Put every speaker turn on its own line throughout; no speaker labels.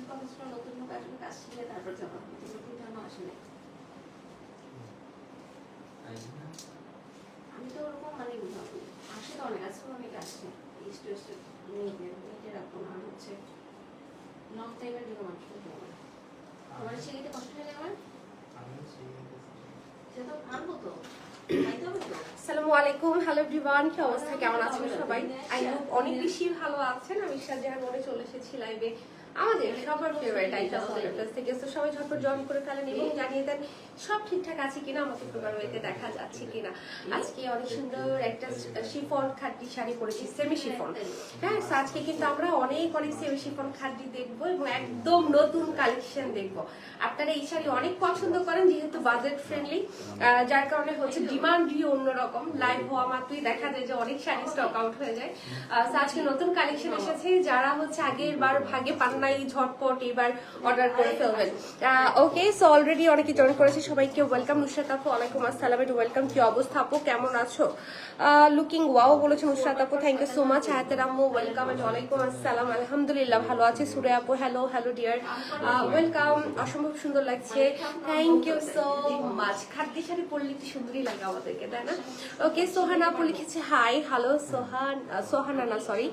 কথা ছিল নতুন ভাবে আসলে কাজ শিখে তারপর যাবো, নতুন জানো আসলে আমি তো ওরকম মানে আসে তো অনেক আসছে, অনেক আসছে নিতে রাখবো না, আর হচ্ছে লং টাইমের জন্য মানুষ তোমার শিখিতে কষ্ট হয়ে যাবে, সে তো পারবো তো।
আসসালামু আলাইকুম, হ্যালো এভরিওয়ান, কি অবস্থা, কেমন আছেন সবাই? আই হোপ অনেক বেশি ভালো আছেন। আমি শাহজাহান মনে চলে এসেছি লাইভে আমাদের সবার ফেভারিট আইটা সলিটাস থেকে। তো সবাই ঝটপট জয়েন করে ফেলেন এবং জানিয়ে দেন সব ঠিকঠাক আছে কিনা, আমাকে প্রোগ্রাম ওয়েতে দেখা যাচ্ছে কিনা। আজকে অনেক সুন্দর একটা শিফন খাদ্যি শাড়ি পরেছি, সেমি শিফন। হ্যাঁ, আজকে কিন্তু আমরা অনেক সেমি শিফন খাদ্যি দেখবো এবং একদম নতুন কালেকশন দেখবো। আপনারা এই শাড়ি অনেক পছন্দ করেন যেহেতু বাজেট ফ্রেন্ডলি, যার কারণে হচ্ছে ডিমান্ডই অন্যরকম। লাইভ হওয়া মাত্রই দেখা যায় যে অনেক শাড়ি স্টক আউট হয়ে যায়। আজকে নতুন কালেকশন এসেছে, যারা হচ্ছে আগের বার ভাগে পান নাই ঝটপট এবার অর্ডার করে ফেলবেন। ওকে, সো অলরেডি অনেকে জয়েন করেছে, সবাইকে ওয়েলকাম। নুসরাত আপু ওয়ালাইকুম আসসালাম, ওয়েলকাম। কি অবস্থা আপু, কেমন আছো? লুকিং ওয়াও বলেছে নুসরাত আপু, থ্যাংক ইউ সো মাচ। হায়াতের আম্মু ওয়েলকাম, ওয়ালাইকুম আসসালাম, আলহামদুলিল্লাহ ভালো আছি। সুরে আপু হ্যালো, হ্যালো ডিয়ার, ওয়েলকাম। অসম্ভব সুন্দর লাগছে, thank you so much. খাদ্যি sari পরলে কি সুন্দরই লাগে আমাদেরকে, তাই না? ওকে, সোহানা আপু লিখেছে হাই, হ্যালো সোহানা না সরি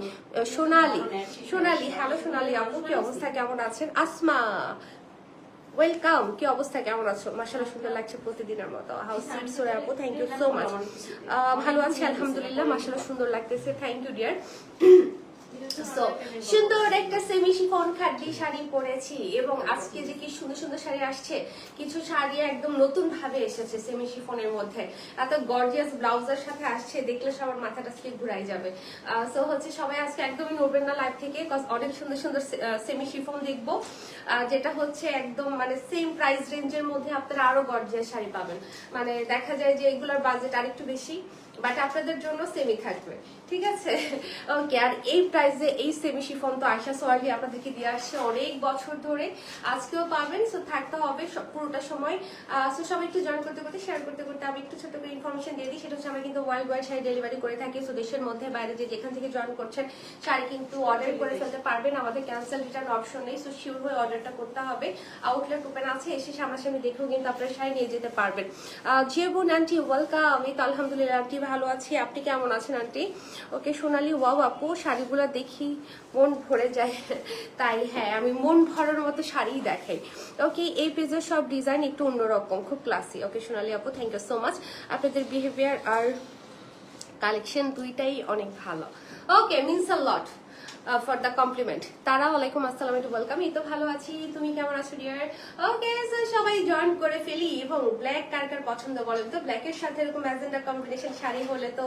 সোনালি, সোনালি হ্যালো সোনালি আপু, কি অবস্থা, কেমন আছেন? আসমা ওয়েলকাম, কি অবস্থা, কেমন আছো? মাশাআল্লাহ সুন্দর লাগছে প্রতিদিনের মতো। হাউ সুইট সোরা আপু, থ্যাংক ইউ সো মাচ। ভালো আছি আলহামদুলিল্লাহ, মাশাআল্লাহ সুন্দর লাগতেছে, থ্যাংক ইউ ডিয়ার। সুন্দর একটা সেমি শিফন খাদ্যি শাড়ি পরেছি এবং আজকে যে কি সুন্দর সুন্দর শাড়ি আসছে, কিছু শাড়ি একদম নতুন ভাবে এসেছে সেমি শিফনের মধ্যে, এত গর্জিয়াস ব্লাউজের সাথে আসছে, দেখলে সবার মাথাটা আজকে ঘুরাই যাবে। সো হচ্ছে সবাই আজকে একদমই নড়বেন না লাইভ থেকে, অনেক সুন্দর সুন্দর সেমি শিফন দেখবো, যেটা হচ্ছে একদম মানে সেম প্রাইস রেঞ্জের মধ্যে আপনারা আরো গর্জিয়াস শাড়ি পাবেন। মানে দেখা যায় যে এগুলোর বাজেট আরেকটু বেশি, বাট আপনাদের জন্য সেমি থাকবে, ঠিক আছে? ওকে, আর এই প্রাইসে এই সেমি শিফন তো আয়শা সোয়ালি আপনাদেরকে দিয়ে আসছে অনেক বছর ধরে, আজকেও পাবেন। সো থাকতে হবে পুরোটা সময়। সো সবাই একটু জয়েন করতে করতে শেয়ার করতে করতে আমি একটু ছোট করে ইনফরমেশন দিয়ে দিই, সেটা হচ্ছে আমরা কিন্তু ওয়ার্ল্ড ওয়াইড শাড়ি ডেলিভারি করে থাকি। সো দেশের মধ্যে বাইরে যে যেখান থেকে জয়েন করছেন শাড়ি কিন্তু অর্ডার করে ফেলতে পারবেন, আমাদের ক্যান্সেল রিটার্ন অপশন নেই। সো শিওর হয়ে অর্ডারটা করতে হবে। আউটলেট ওপেন আছে, এসে সামনাসামনি দেখেও কিন্তু আপনারা শাড়ি নিয়ে যেতে পারবেন। জিয়াবুন আন্টি ওয়েলকাম। আমি তো আলহামদুলিল্লাহ আন্টি ভালো আছি, আপনি কেমন আছেন আন্টি? ওকে সোনালি ওয়াও আপু, শাড়িগুলো দেখি মন ভরে যায়। তাই হ্যাঁ, আমি মন ভরার মতো শাড়িই দেখাই। ওকে, এই পেজের সব ডিজাইন একটু অন্যরকম, খুব ক্লাসি। ওকে সোনালি আপু, থ্যাংক ইউ সো মাচ। আপনাদের বিহেভিয়ার আর কালেকশন দুইটাই অনেক ভালো। Okay, means a lot for the compliment. তারা ওয়ালাইকুম আসসালাম, একটু ওয়েলকাম। এই তো ভালো আছি, তুমি কেমন আছো ডিয়ার? ওকে, সো সবাই জয়েন করে ফেলি। এবং ব্ল্যাক কার কার পছন্দ বলেন তো? ব্ল্যাকের সাথে এরকম ম্যাজেন্ডা কম্বিনেশন শাড়ি হলে তো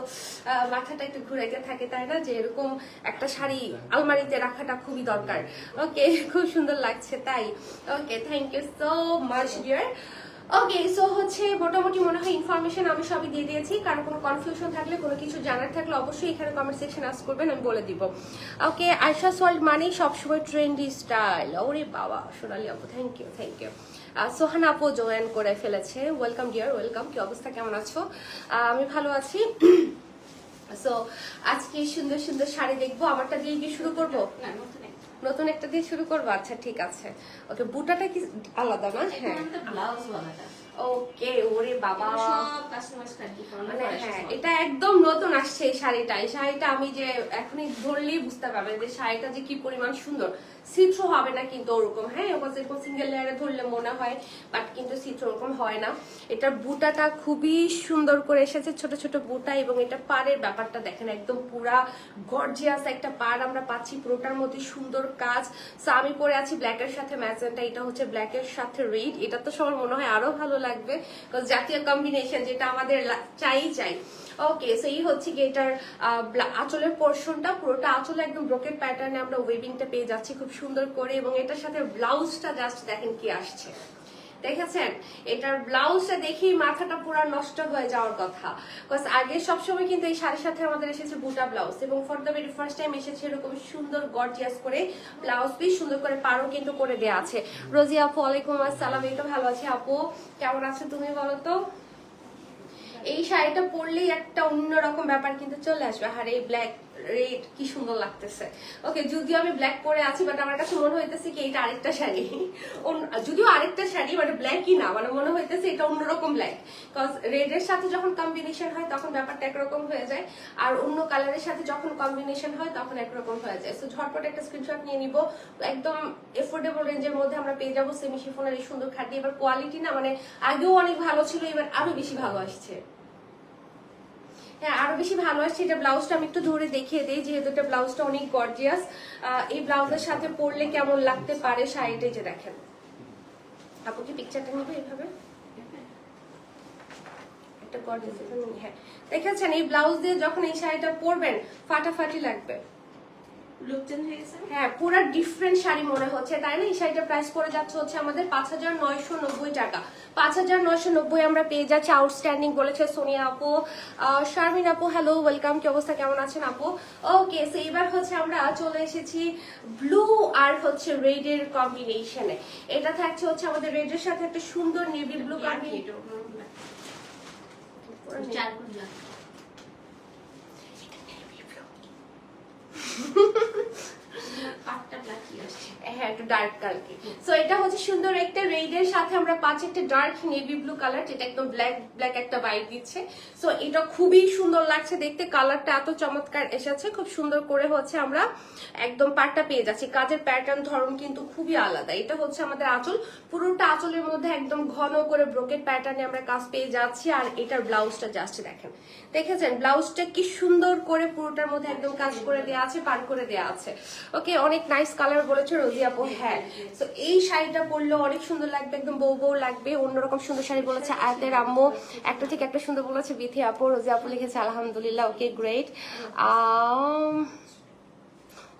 মাথাটা একটু ঘুরাইতে থাকে, তাই না? যে এরকম একটা শাড়ি আলমারিতে রাখাটা খুবই দরকার। ওকে, খুব সুন্দর লাগছে তাই। Okay, thank you so much dear. Okay, so হচ্ছে মোটামুটি মনে হয় ইনফরমেশন আমি সবই দিয়ে দিয়েছি। কারণ কোনো কনফিউশন থাকলে, কোনো কিছু জানার থাকলে অবশ্যই এখানে কমেন্ট সেকশন আস্ক করবেন, আমি বলে দিব। ওকে, আয়শাস ওয়ার্ল্ড মানেই সবসময় ট্রেন্ডি স্টাইল। ওরে বাবা সোনালি আপু, thank you thank you. Sohana আপু জয়েন করে ফেলেছে, ওয়েলকাম ডিয়ার, ওয়েলকাম। কি অবস্থা, কেমন আছো? আমি ভালো আছি। সো আজকে সুন্দর সুন্দর শাড়ি দেখবো। আমারটা দিয়ে কি শুরু করবো? নতুন একটা দিয়ে শুরু করবো, আচ্ছা ঠিক আছে। ওকে, বুটাটা কি আলাদা না? হ্যাঁ, ওকে। ওরে বাবা, মানে হ্যাঁ, এটা একদম নতুন আসছে এই শাড়িটা। এই শাড়িটা আমি যে এখনই ধরলেই বুঝতে পারবেন যে শাড়িটা যে কি পরিমাণ সুন্দর। সিথ্রো হবে না কিন্তু ওরকম, হ্যাঁ এরকম সিঙ্গেল লেয়ারে ধরলে মনে হয়, বাট কিন্তু সিথ্রো ওরকম হয় না। এটার বুটাটা খুবই সুন্দর করে এসেছে, ছোট ছোট বুটা, এবং এটা পাড়ের ব্যাপারটা দেখেন, একদম পুরা গর্জিয়াস একটা পাড় আমরা পাচ্ছি, পুরোটার মধ্যে সুন্দর কাজ। সো আমি পরে আছি ব্ল্যাকের সাথে ম্যাজেন্টা, এটা হচ্ছে ব্ল্যাকের সাথে রেড। এটা তো সবার মনে হয় আরো ভালো লাগবে, জাতীয় কম্বিনেশন যেটা আমাদের চাই। ওকে, সো এই হচ্ছে কি এটার আঁচলের পোর্শনটা, পুরোটা আঁচলে একদম ব্রোকেট প্যাটার্নে আমরা ওয়েভিংটা পেয়ে যাচ্ছি খুব সুন্দর করে। এবং এটার সাথে ব্লাউজটা জাস্ট দেখেন কি আসছে, দেখেছেন? এটার ব্লাউজটা দেখেই মাথাটা পুরো নষ্ট হয়ে যাওয়ার কথা। বিকজ আগে সবসময় কিন্তু এই শাড়ির সাথে আমাদের এসেছে বুটা ব্লাউজ, এবং for the very first time এসেছে এরকম সুন্দর গর্জিয়াস করে ব্লাউজ পিস, সুন্দর করে পাড়ও কিন্তু করে দেওয়া আছে। রোজি আপু ওয়ালাইকুম আসসালাম, এই তো ভালো আছি আপু, কেমন আছো তুমি বলো তো? এই শাড়িটা পরলেই একটা অন্যরকম ব্যাপার কিন্তু চলে আসবে। আর এই ব্ল্যাক রেড কি সুন্দর লাগতেছে। ওকে, যদিও আমি ব্ল্যাক পরে আছি বাট আমার কাছে মনে হইতেছে কি এটা আরেকটা শাড়ি, যদিও আরেকটা শাড়ি মানে ব্ল্যাকই না, মানে মনে হইতেছে এটা অন্যরকম ব্ল্যাক, বিকজ রেডের সাথে যখন কম্বিনেশন হয় তখন ব্যাপারটা একরকম হয়ে যায়, আর অন্য কালারের সাথে যখন কম্বিনেশন হয় তখন একরকম হয়ে যায়। সো ঝটপট একটা স্ক্রিনশট নিয়ে নিব, একদম এফোর্ডেবল রেঞ্জের মধ্যে আমরা পেয়ে যাবো সেমি শিফনের এই সুন্দর খাটি। এবার কোয়ালিটি না মানে আগেও অনেক ভালো ছিল, এবার আরো বেশি ভালো আসছে। হ্যাঁ, আরো বেশি ভালো আসছে। এটা ব্লাউজটা আমি একটু ধরে দেখিয়ে দিই, যেহেতু এটা ব্লাউজটা অনেক গর্জিয়াস। এই ব্লাউজের সাথে পরলে কেমন লাগতে পারে শাড়িটা, যে দেখেন। আপু কি পিকচারটা নিবে এইভাবে? একটা গর্জিয়াস, হ্যাঁ দেখেছেন, এই ব্লাউজ দিয়ে যখন এই শাড়িটা পরবেন ফাটাফাটি লাগবে।
লুক চেঞ্জ হয়ে গেছে।
হ্যাঁ, পুরো ডিফারেন্ট শাড়ি মনে হচ্ছে, তাই না? এই শাড়িটার প্রাইস পড়ে যাচ্ছে হচ্ছে আমাদের 5,990 টাকা। 5,990 আমরা পেয়ে যাচ্ছি। আউটস্ট্যান্ডিং বলেছে সোনিয়া আপু। শারমিন আপু হ্যালো, ওয়েলকাম। কি অবস্থা, কেমন আছেন আপু? ওকে, সো এবার হচ্ছে আমরা চলে এসেছি ব্লু আর হচ্ছে রেড এর কম্বিনেশনে। এটা থাকছে হচ্ছে আমাদের রেড এর সাথে একটা সুন্দর নেভি ব্লু কম্বিনেশন। হ্যাঁ, একটু ডার্ক কালার। সো এটা হচ্ছে সুন্দর একটা রেডের সাথে আমরা পাচ্ছি একটা ডার্ক নেভি ব্লু কালার, যেটা একদম ব্ল্যাক ব্ল্যাক একটা ভাইব দিচ্ছে। সো এটা খুবই সুন্দর লাগছে দেখতে, কালারটা এত চমৎকার এসেছে, খুব সুন্দর করে হচ্ছে আমরা একদম পাটটা পেয়ে যাচ্ছি। কাজের প্যাটার্ন ধরন কিন্তু খুবই আলাদা। এটা হচ্ছে আমাদের আঁচল, পুরোটা আঁচলের মধ্যে একদম ঘন করে ব্রোকেট প্যাটার্নে আমরা কাজ পেয়ে যাচ্ছি। আর এটার ব্লাউজটা জাস্ট দেখেন, দেখেছেন ব্লাউজটা কি সুন্দর করে পুরোটার মধ্যে একদম কাজ করে দেওয়া আছে, পার করে দেওয়া আছে। ওকে, অনেক নাইস কালার বলেছে রোজি আপু। হ্যাঁ, তো এই শাড়িটা পরলে অনেক সুন্দর লাগবে, একদম বউ বউ লাগবে, অন্যরকম সুন্দর শাড়ি বলেছে আয়াতের আম্মু। একটা থেকে একটা সুন্দর বলেছে বিথি আপু। রোজি আপু লিখেছে আলহামদুলিল্লাহ। ওকে, গ্রেট।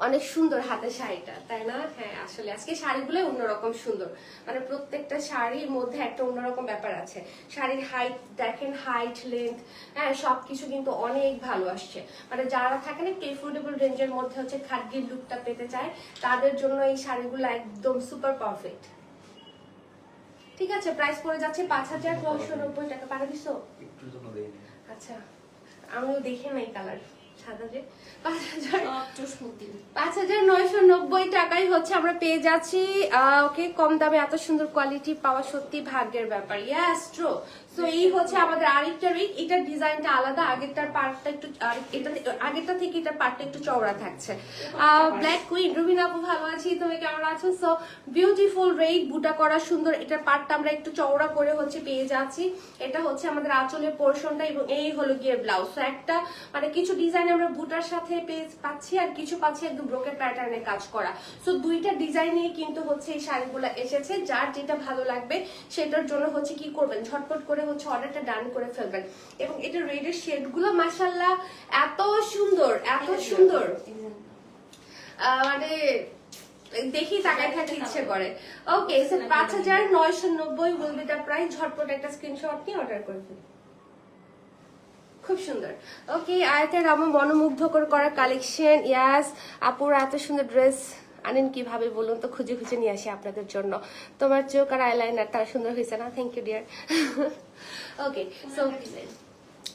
অনেক সুন্দর হাতের শাড়িটা, তাই না? হ্যাঁ, আসলে আজকে শাড়িগুলো অন্যরকম সুন্দর, মানে প্রত্যেকটা শাড়ির মধ্যে একটা অন্যরকম ব্যাপার আছে। শাড়ির হাইট দেখেন, হাইট লেন্থ, হ্যাঁ সবকিছু কিন্তু অনেক ভালো আসছে। মানে যারা থাকেন একটু এফোর্ডেবল রেঞ্জের মধ্যে হচ্ছে খাদ্যের লুকটা পেতে চায়, তাদের জন্য এই শাড়িগুলো একদম সুপার পারফেক্ট। ঠিক আছে, প্রাইস পড়ে যাচ্ছে 5,990 টাকা। পারে দিছো? আচ্ছা, আমিও দেখে নাই কালার সাদা যে। 5,990 টাকায় হচ্ছে আমরা পেয়ে যাচ্ছি। ওকে, কম দামে এত সুন্দর কোয়ালিটি পাওয়া সত্যি ভাগ্যের ব্যাপার। ইয়াস ট্রু। সো এই হচ্ছে আমাদের আরেকটা রিক, এটার ডিজাইনটা আলাদা, আগেরটার পার্টটা একটু আগেরটা থেকে এটার পার্টটা একটু চওড়া থাকছে। ব্ল্যাক কুইন রুবিনা আপু ভালো আছি, তুমি কেমন আছো? সো বিউটিফুল রেড বুটা করা সুন্দর, এটার পার্টটা আমরা একটু চওড়া করে হচ্ছে পেয়ে যাচ্ছি। এটা হচ্ছে আমাদের আঁচলের পোরশনটা এবং এই হলো গিয়ে ব্লাউজ। সো একটা মানে কিছু ডিজাইন আমরা বুটার সাথে পাচ্ছি আর কিছু পাচ্ছি একদম ব্রোকেট প্যাটার্নে কাজ করা। সো দুইটা ডিজাইনে কিন্তু হচ্ছে এই শাড়িগুলো এসেছে, যার যেটা ভালো লাগবে সেটার জন্য হচ্ছে কি করবেন, ঝটপট করে হচ্ছে অর্ডারটা ডান করে ফেলবেন। এবং এটা রেডের শেডগুলো মাশাআল্লাহ এত সুন্দর, এত সুন্দর, মানে দেখি তাকায় থাকতে ইচ্ছে করে। Okay, so 5,990 will be the price. ঝটপট একটা স্ক্রিনশট নিয়ে অর্ডার করে ফেলুন। খুব সুন্দর। ওকে, আয়াতের আমার মনোমুগ্ধকর করা কালেকশন। ইয়াস, আপুর এত সুন্দর ড্রেস আনেন কিভাবে বলুন তো, খুঁজে খুঁজে নিয়ে আসি আপনাদের জন্য। তোমার চোখ আর আইলাইনার তার সুন্দর হয়েছে না? Thank you dear. Okay, so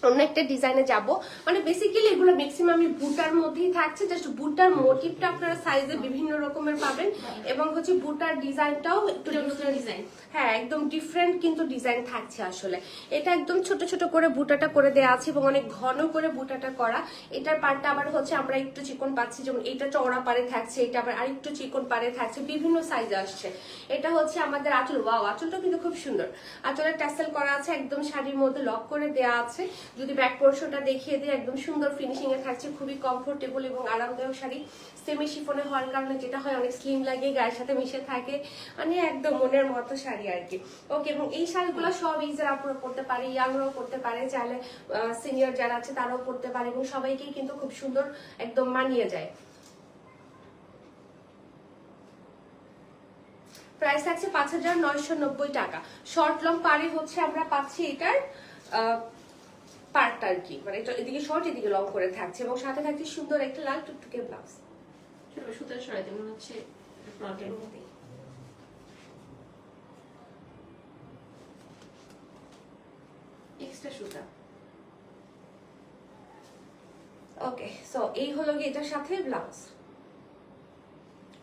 অন্য একটা ডিজাইনে যাব। মানে বেসিক্যালি এগুলো ম্যাক্সিমাম বুটার মধ্যেই থাকছে, জাস্ট বুটার মোটিভটা আপনারা সাইজে বিভিন্ন রকমের পাবেন এবং হচ্ছে বুটার ডিজাইনটাও একটু ডিজাইন, হ্যাঁ একদম ডিফারেন্ট কিন্তু ডিজাইন থাকছে। আসলে এটা একদম ছোট ছোট করে বুটাটা করে দেওয়া আছে এবং অনেক ঘন করে বুটাটা করা। এটার পাড়টা আবার হচ্ছে আমরা একটু চিকন পাচ্ছি, যেমন এটা চওড়া পারে থাকছে, এটা আবার আরেকটু চিকন পারে থাকছে, বিভিন্ন সাইজ আসছে। এটা হচ্ছে আমাদের আঁচল। ওয়াও, আঁচলটা কিন্তু খুব সুন্দর। আঁচলের ট্যাসেল করা আছে, একদম শাড়ির মধ্যে লক করে দেওয়া আছে। যদি ব্যাক পোর্শনটা দেখিয়ে দিই, একদম সুন্দর ফিনিশিং এ থাকছে, খুবই কমফোর্টেবল এবং আরামদায়ক শাড়ি। সেমি শিফনে হওয়ার কারণে যেটা হয় অনেক স্লিম লাগে, গায়ের সাথে মিশে থাকে, মানে একদম মনের মতো শাড়ি আর কি। ওকে, এবং এই শাড়িগুলো সব এজের আপুরা পড়তে পারে, ইয়াংরাও পড়তে পারে, চাইলে সিনিয়র যারা আছে তারাও পড়তে পারে এবং সবাইকেই কিন্তু খুব সুন্দর একদম মানিয়ে যায়। প্রাইস থাকছে 5,990 টাকা। শর্ট লং পারে হচ্ছে আমরা পাচ্ছি এটার পার্টটা আর কি, মানে এটা এদিকে শর্ট এদিকে লং করে থাকছে এবং সাথে থাকছে সুন্দর একটা লাল টুকটুকে ব্লাউজ।
সুতার সরাইতে মনে হচ্ছে ফ্রন্টের মধ্যে। এক্সট্রা সুতা।
ওকে, সো এই হলো গিয়ে এটার সাথে ব্লাউজ,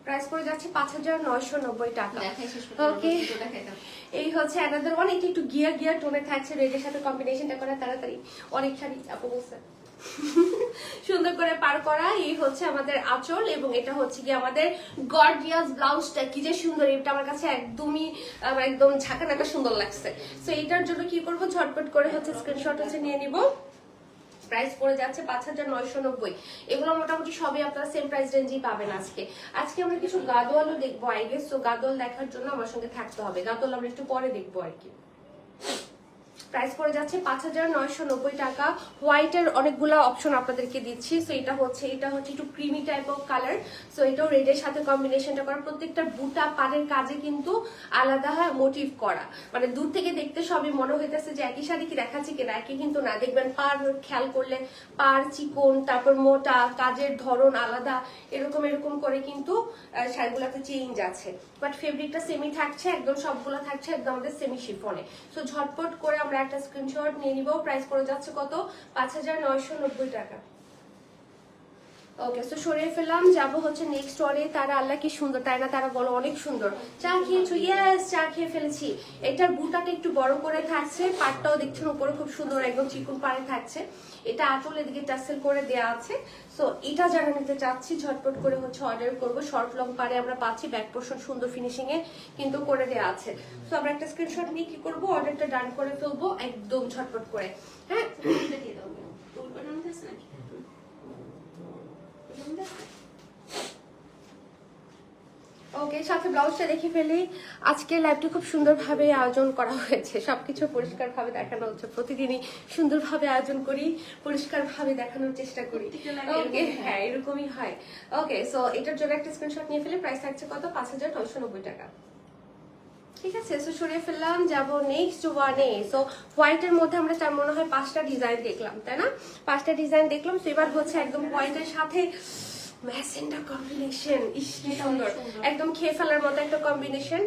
প্রাইস পড়ে যাচ্ছে 5,990 টাকা।
দেখাই শেষ করতে
ওকে,
পারবো, দেখাই দাও।
এই হচ্ছে অ্যানাদার ওয়ান, এটা একটু গিয়ার গিয়ার টোনে থাকছে, রেডের সাথে কম্বিনেশনটা করা তাড়াতাড়ি, অনেক শাড়ি আপু বলছে সুন্দর করে পার করা। এই হচ্ছে আমাদের আঁচল এবং এটা হচ্ছে কি আমাদের গর্জিয়াস ব্লাউজটা, কি যে সুন্দর, এটা আমার কাছে একদমই একদম ঝাঁকানাকা সুন্দর লাগছে। সো এটার জন্য কি করবো, ঝটপট করে হচ্ছে স্ক্রিনশট হচ্ছে নিয়ে নিব। প্রাইস পড়ে যাচ্ছে 5,990। এগুলো মোটামুটি সবই আপনারা সেম প্রাইস রেঞ্জেই পাবেন। আজকে আমরা কিছু গাদোয়ালও দেখবো আই গেস, তো গাদোয়াল দেখার জন্য আমার সঙ্গে থাকতে হবে। গাদোয়াল আমরা একটু পরে দেখবো আর কি। প্রাইস পড়ে যাচ্ছে 5,990 টাকা। হোয়াইটের অনেকগুলো অপশন আপনাদেরকে দিচ্ছি। সো এটা হচ্ছে একটু creamy type of colour. So এটাও রেডের সাথে কম্বিনেশনটা করা, প্রত্যেকটা বুটা পাড়ের কাজে কিন্তু আলাদা হয় মোটিভ করা, মানে দূর থেকে দেখতে সবই মনে হইতেছে যে একই শাড়ি কি দেখাচ্ছে কিনা, একই কিন্তু না। দেখবেন পাড় খেয়াল করলে পাড় চিকন, তারপর মোটা, কাজের ধরন আলাদা, এরকম করে কিন্তু শাড়িগুলোতে চেঞ্জ আছে। বাট ফেব্রিকটা সেমি থাকছে, একদম সবগুলো থাকছে একদম আমাদের সেমি শিফনে। সো ঝটপট করে আমরা একটা স্ক্রিনশট নিয়ে নিব। প্রাইস পড়ে যাচ্ছে কত, 5,990 টাকা। ওকে, সো সরিয়ে ফেললাম, যাবো হচ্ছে নেক্সট ওয়ারে। তারা আল্লাহ কি সুন্দর, তাই না? তারা বলো অনেক সুন্দর। চা খেয়েছো? ইয়েস, চা খেয়ে ফেলেছি। এটার বুটাটা একটু বড় করে থাকছে, পাটটাও দেখছেন উপরে খুব সুন্দর একদম চিকন পাড়ে থাকছে। এটা আঁচল এদিকে টাসেল করে দেওয়া আছে। সো এটা যারা নিতে চাচ্ছি ঝটপট করে হচ্ছে অর্ডার করবো। শর্ট লং পাড়ে আমরা পাচ্ছি, ব্যাক পোর্শন সুন্দর ফিনিশিং এ কিন্তু করে দেওয়া আছে। সো আমরা একটা স্ক্রিনশট নিয়ে কি করবো, অর্ডারটা ডান করে ফেলবো একদম ঝটপট করে। হ্যাঁ,
এটা দিয়ে দাও। ওটার মধ্যে আছে নাকি?
ওকে, সাথে ব্লাউজটা দেখে ফেলি। আজকে লাইভটি খুব সুন্দরভাবে আয়োজন করা হয়েছে, সবকিছু পরিষ্কারভাবে দেখানো হচ্ছে। প্রতিদিনই সুন্দরভাবে আয়োজন করি, পরিষ্কারভাবে দেখানোর চেষ্টা করি। ওকে, হ্যাঁ এরকমই হয়। ওকে, সো এটার জন্য একটা স্ক্রিনশট নিয়ে ফেলে। প্রাইস থাকছে কত, 5,990 টাকা। ঠিক আছে, সো সরিয়ে ফেললাম, যাবো নেক্সট ওয়ানে। সো হোয়াইটের মধ্যে আমরা মনে হয় 5টা ডিজাইন দেখলাম, তাই না? 5টা ডিজাইন দেখলাম। সো এবার হচ্ছে একদম হোয়াইটের সাথে ম্যাজেন্ডা কম্বিনেশন, ইস কি সুন্দর, একদম খেয়ে ফেলার মতো একটা কম্বিনেশন।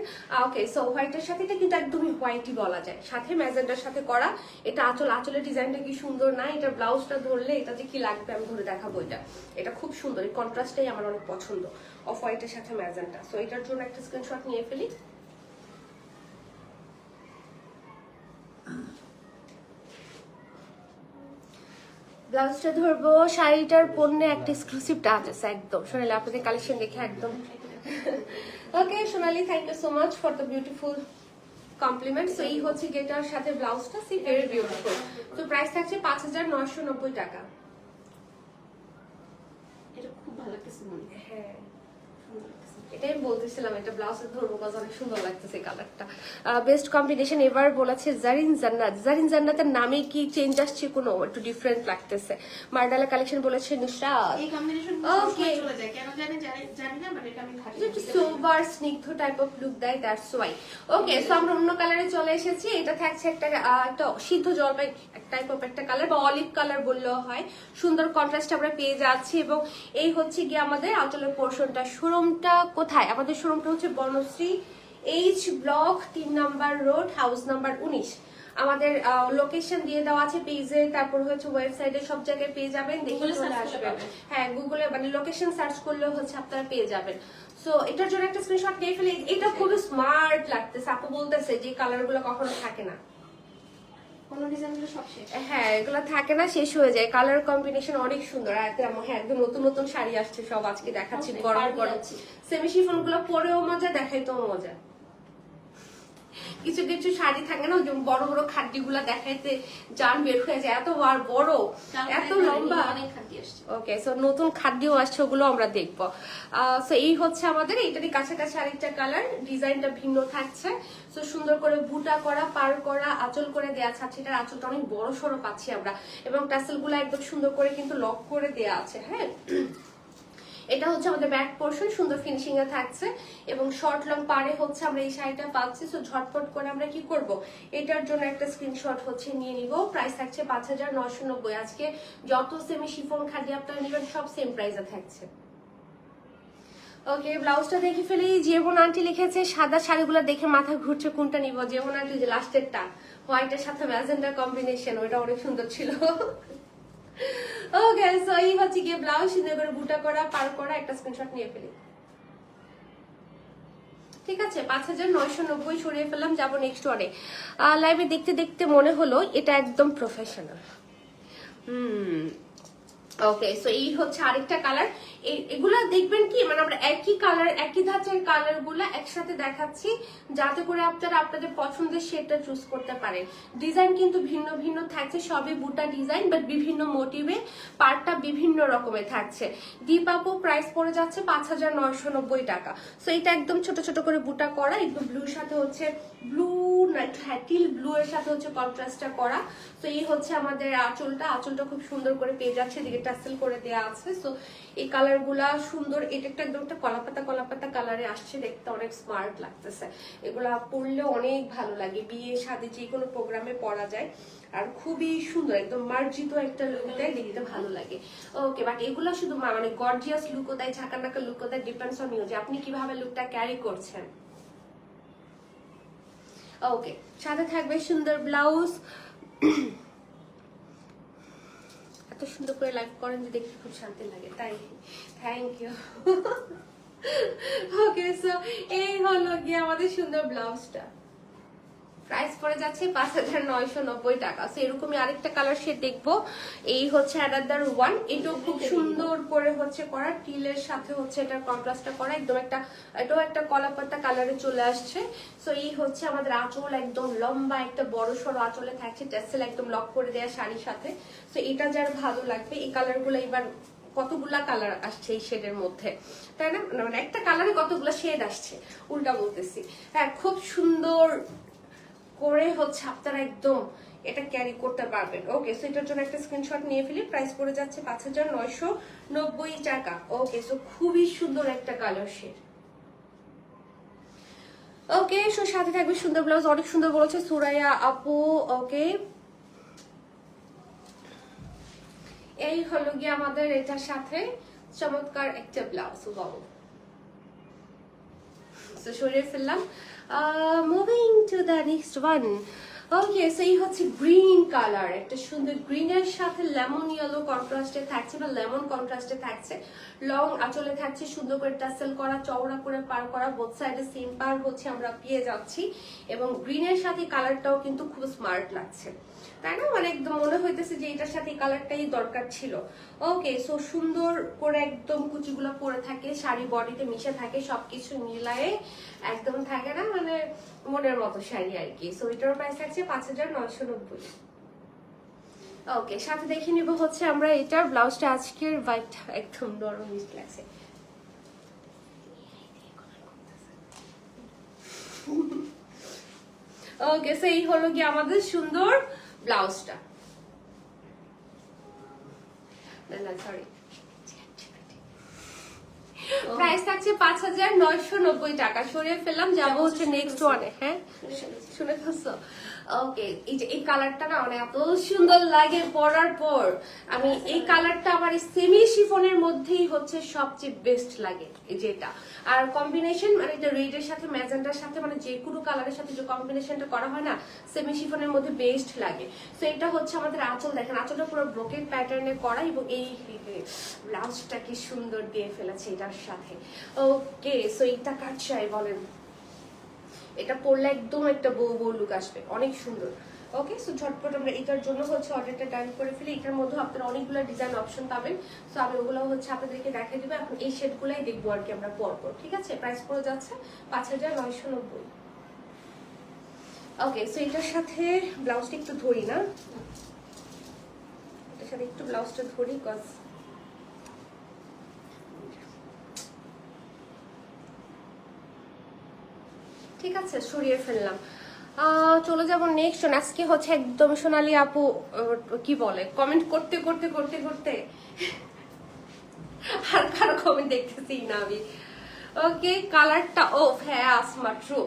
ওকে, সো হোয়াইটের সাথে এটা কিন্তু একদমই হোয়াইটই বলা যায়, সাথে ম্যাজেন্ডার সাথে করা। এটা আঁচলের ডিজাইনটা কি সুন্দর না? এটার ব্লাউজটা ধরলে এটা যে কি লাগবে আমি ধরে দেখাবো। এটা খুব সুন্দর, এই কন্ট্রাস্টটাই আমার অনেক পছন্দ, অফ হোয়াইটের সাথে ম্যাজেন্ডা। সো এটার জন্য একটা স্ক্রিনশট নিয়ে ফেলি। ব্লাউজটা ধরবো, শাড়িটার পণ্যে একটা এক্সক্লুসিভ টাচ আছে একদম। সোনালি আপনাদের কালেকশন দেখে একদম okay Sonali, thank you so much for the beautiful compliment. So এই হচ্ছে গেটার সাথে ব্লাউজটা, সি ভেরি বিউটিফুল। তো প্রাইস থাকছে 5,990 টাকা।
এটা খুব ভালো লাগতেছে মনে।
হ্যাঁ, এটাই বলতেছিলাম, এটা ব্লাউজের ধরবো কাজ অনেক সুন্দর লাগতেছে কালারটা। বেস্ট কম্বিনেশন এবার বলেছে জারিন জান্নাত। জারিন জান্নাতের নামে কি চেঞ্জ আসছে কোনো, একটু ডিফারেন্ট লাগতেছে। মার্ডালা কালেকশন বলেছে নুসরাত।
এই কম্বিনেশন
ওকে,
চলে যায় কেন জানি না, বাট এটা আমি খাই।
একটু সোবার স্নিগ্ধ টাইপ অফ লুক দেয়, দ্যাটস ওয়াই। ওকে, সো আমরা অন্য কালারে চলে এসেছি। এটা থাকছে একটা সিদ্ধ জলপাই টাইপ অফ একটা কালার, বা অলিভ কালার বললেও হয়। সুন্দর কন্ট্রাস্ট আমরা পেয়ে যাচ্ছি। এবং এই হচ্ছে গিয়ে আমাদের আঁচলের পোর্শনটা। শোরুমটা কোথায়? আমাদের শোরুমটা হচ্ছে Banasree H block 3 number road, house number 19। আমাদের লোকেশন দিয়ে দেওয়া আছে পেজে, তারপর হচ্ছে ওয়েবসাইটে, সব জায়গায় পেয়ে যাবেন, দেখে চলে আসবেন। হ্যাঁ, গুগলে মানে লোকেশন সার্চ করলেও হচ্ছে আপনারা পেয়ে যাবেন। সো এটার জন্য একটা স্ক্রিনশট নিয়ে ফেলে। এটা খুবই স্মার্ট লাগতেছে, আপু বলতেছে যে কালারগুলো কখনো থাকে না,
কোন ডিজাইনগুলো সব শেষ।
হ্যাঁ এগুলো থাকে না, শেষ হয়ে যায়। কালার কম্বিনেশন অনেক সুন্দর। আর হ্যাঁ, একদম নতুন নতুন শাড়ি আসছে সব, আজকে দেখাচ্ছি গরম গরম। সেমি শিফন গুলো পরেও মজা, দেখাইতেও মজা। কিছু কিছু শাড়ি থাকে না, বড় বড় খাড্ডি গুলা দেখাইতে জান বের হয়ে যায়, এত বড় এত লম্বা। ওকে, সো নতুন খাড্ডিও আসছে, ওগুলো আমরা দেখবো। সো এই হচ্ছে আমাদের এইটারই কাছাকাছি আরেকটা কালার, ডিজাইনটা ভিন্ন থাকছে। সো সুন্দর করে বুটা করা, পার করা, আঁচল করে দেওয়া আছে। এটার আঁচলটা অনেক বড় সড়ো পাচ্ছি আমরা, এবং টাসেল গুলা একদম সুন্দর করে কিন্তু লক করে দেওয়া আছে। হ্যাঁ, এটা হচ্ছে আমাদের ব্যাক পোর্শন, সুন্দর ফিনিশিং এ থাকছে। এবং শর্ট লং পারে হচ্ছে আমরা এই শাড়িটা পাচ্ছি। সো ঝটপট করে আমরা কি করব, এটার জন্য একটা স্ক্রিনশট হচ্ছে নিয়ে নিব। প্রাইস থাকছে 5,990। আজকে যত সেমি শিফন খাদি আপনারা নেবেন সব সেম প্রাইসে থাকছে। ওকে, ব্লাউজটা দেখে ফেলি। জীবন আন্টি লিখেছে সাদা শাড়িগুলো দেখে মাথা ঘুরছে, কোনটা নিব? জীবন আন্টি যে লাস্টেরটা, হোয়াইটের সাথে ম্যাজেন্ডার কম্বিনেশন, ওইটা অনেক সুন্দর ছিল। ওকে, সো এই হচ্ছে গিয়ে ব্লাউজ, সুন্দর করে বুটা করা, পার করা, একটা স্ক্রিনশট নিয়ে ফেলি। ঠিক আছে, 5990 সরিয়ে ফেললাম। যাবো নেক্সট ওয়ানে। লাইভে দেখতে দেখতে মনে হলো এটা একদম প্রফেশনাল। ওকে, সো এই হচ্ছে আরেকটা কালার। এগুলা দেখবেন কি মানে আমরা একই কালার, একই ধাঁচের কালার গুলা একসাথে দেখাচ্ছি, যাতে করে আপনারা আপনাদের পছন্দের শেডটা চুজ করতে পারেন। ডিজাইন কিন্তু ভিন্ন ভিন্ন থাকছে, সবই বুটা ডিজাইন, বাট বিভিন্ন মোটিভে, পার্টটা বিভিন্ন রকমের থাকছে। দীপাপু প্রাইস পড়ে যাচ্ছে 5990 টাকা। সো এটা একদম ছোট ছোট করে বুটা করা, একদম ব্লুর সাথে হচ্ছে ব্লু, টিল ব্লু এর সাথে হচ্ছে কন্ট্রাস্টটা করা। তো এই হচ্ছে আমাদের আঁচলটা খুব সুন্দর করে পেয়ে যাচ্ছে, এদিকে টাসেল করে দেওয়া আছে। সো এই কালার গুলা সুন্দর, এটা একটা একদম একটা কলাপাতা কালারে আসছে, দেখতে অনেক স্মার্ট লাগতেছে। এগুলা পরলে অনেক ভালো লাগে, বিয়ে শাদী যে কোনো প্রোগ্রামে পরা যায়, আর খুবই সুন্দর, একদম মার্জিত একটা লুক দেয়, দেখতে ভালো লাগে। ওকে, বাট এগুলা শুধু মানে গর্জিয়াস লুকও দেয়, ঝাঁকানাকা লুকও দেয়, ডিপেন্ডস অন ইউ যে আপনি কিভাবে লুকটা ক্যারি করছেন। ওকে, সাথে থাকবে সুন্দর ব্লাউজ। এত সুন্দর করে লাইভ করেন যে দেখতে খুব শান্তি লাগে, তাই থ্যাংক ইউ। ওকে, সো এই হলো গিয়ে আমাদের সুন্দর ব্লাউজটা। প্রাইস পড়ে যাচ্ছে 5990 টাকা। সো এরকমই আরেকটা কালার শেড দেখবো, এই হচ্ছে অ্যানাদার ওয়ান। এটাও খুব সুন্দর করে হচ্ছে করা, টিলের সাথে হচ্ছে এটার কন্ট্রাস্টটা করা, একদম একটা, এটাও একটা কলাপাতা কালারে চলে আসছে। সো এই হচ্ছে আমাদের আঁচল, একদম লম্বা একটা বড় সড়ো আঁচলে থাকছে, টেসেল একদম লক করে দেয়া শাড়ির সাথে। সো এটা যার ভালো লাগবে, এই কালারগুলো এবার কতগুলা কালার আসছে এই শেডের মধ্যে, তাই না? মানে একটা কালারে কতগুলা শেড আসছে, উল্টা বলতেছি। হ্যাঁ, খুব সুন্দর করে হচ্ছে আপনারা একদম এটা ক্যারি করতে পারবেন। ওকে, সো এটার জন্য একটা স্ক্রিনশট নিয়ে ফেলি। প্রাইস পড়ে যাচ্ছে 5990 টাকা। ওকে, সো খুবই সুন্দর একটা কালার শেড। ওকে, সো সাথে থাকবে সুন্দর ব্লাউজ, অনেক সুন্দর বলেছে সুরাইয়া আপু। ওকে, এই হলো গিয়ে আমাদের এটার সাথে চমৎকার একটা ব্লাউজ। বাবু, সো সরিয়ে ফেললাম। Moving to the next one. Okay, so এই হচ্ছে গ্রিন কালার, একটা সুন্দর গ্রিনের সাথে লেমন ইয়েলো কন্ট্রাস্টে থাকছে, বা লেমন কন্ট্রাস্টে থাকছে। লং আঁচলে থাকছে, সুন্দর করে টাসেল করা, চওড়া করে পার করা, বোথ সাইডে সেম পার হচ্ছে আমরা পেয়ে যাচ্ছি। এবং গ্রিনের সাথে কালারটাও কিন্তু খুব স্মার্ট লাগছে, তাই না? মানে একদম মনে হইতেছে যে এটার সাথে কালারটাই দরকার ছিল। ওকে, সো সুন্দর করে একদম কুচিগুলো পরে থাকে, শাড়ি বডিতে মিশে থাকে, সবকিছু মিলায়ে একদম থাকে না মানে মনের মতো শাড়ি আর কি। সো এটার প্রাইস আছে 5990। ওকে, সাথে দেখে নিব হচ্ছে আমরা এটার ব্লাউজটা, আজকের হোয়াইট একদম নরম মিষ্টি লাগছে। ওকে, সো এই হলো কি আমাদের সুন্দর ব্লাউজটা। না সরি, প্রাইস থাকছে 5990 টাকা। সরিয়ে ফেললাম, যাবো হচ্ছে নেক্সট ওয়ানে। হ্যাঁ, শুনে থাকছো? ওকে, এই যে এই কালারটা না মানে এত সুন্দর লাগে পরার পর। আমি এই কালারটা আমার এই সেমি শিফনের মধ্যেই হচ্ছে সবচেয়ে বেস্ট লাগে, এই যেটা। আর কম্বিনেশন মানে এটা রেডের সাথে ম্যাজেন্টার সাথে, মানে যে কোনো কালারের সাথে যে কম্বিনেশনটা করা হয় না, সেমি শিফনের মধ্যে বেস্ট লাগে। তো এটা হচ্ছে আমাদের আঁচল, দেখেন আঁচলটা পুরো ব্রোকেট প্যাটার্নে করা, এবং এই ব্লাউজটা কি সুন্দর দিয়ে ফেলেছে এটার সাথে। ওকে, সো এটা কাট চাই বলেন, এটা পরলে একদম একটা বউ বউ লুক আসবে, অনেক সুন্দর। ওকে, সো ঝটপট আমরা এটার জন্য হচ্ছে অর্ডারটা ডান করে ফেলি। এটার মধ্যে আপনারা অনেকগুলো ডিজাইন অপশন পাবেন, সো আমি ওগুলো হচ্ছে আপনাদেরকে দেখাই দেবো। এখন এই শেডগুলাই দেখবো আর কি আমরা পরপর, ঠিক আছে? প্রাইস পড়ে যাচ্ছে 5990। ওকে, সো এটার সাথে ব্লাউজটা একটু ধরি না, এটার সাথে একটু ব্লাউজটা ধরি, কজ ঠিক আছে, সরিয়ে ফেললাম। চলে যাবো নেক্সট। আজকে হচ্ছে একদম সোনালি আপু কি বলে, কমেন্ট করতে করতে করতে করতে আর কারো কমেন্ট দেখতেছি না আমি। ওকে, কালারটা ও হ্যাঁ আসমা ট্রু।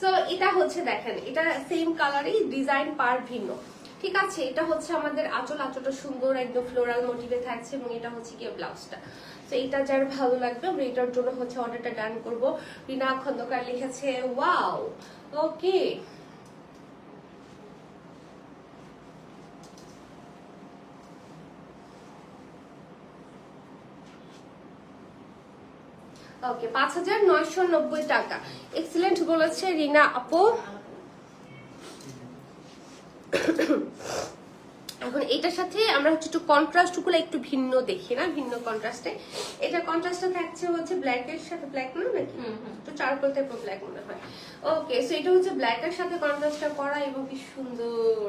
সো এটা হচ্ছে দেখেন, এটা সেম কালারই, ডিজাইন পার ভিন্ন, ঠিক আছে? এটা হচ্ছে আমাদের আঁচলটা সুন্দর একদম ফ্লোরাল মোটিভে থাকছে, এবং এটা হচ্ছে কি ব্লাউজটা। তো এটা যার ভালো লাগবে আমরা এটার জন্য হচ্ছে অর্ডারটা ডান করবো। রিনা খন্দকার লিখেছে ওয়াও। ওকে, ওকে 5,990 টাকা। এক্সিলেন্ট বলেছে রিনা আপু। এখন এটার সাথে আমরা হচ্ছে একটু কন্ট্রাস্ট গুলো একটু ভিন্ন দেখি না, ভিন্ন কন্ট্রাস্টে। এটা কন্ট্রাস্টটা থাকছে হচ্ছে ব্ল্যাক এর সাথে, ব্ল্যাক না নাকি একটু চারকোল টাইপের ব্ল্যাক মনে হয়। ওকে, সো এটা হচ্ছে ব্ল্যাক এর সাথে কন্ট্রাস্টটা করা এবং কি সুন্দর।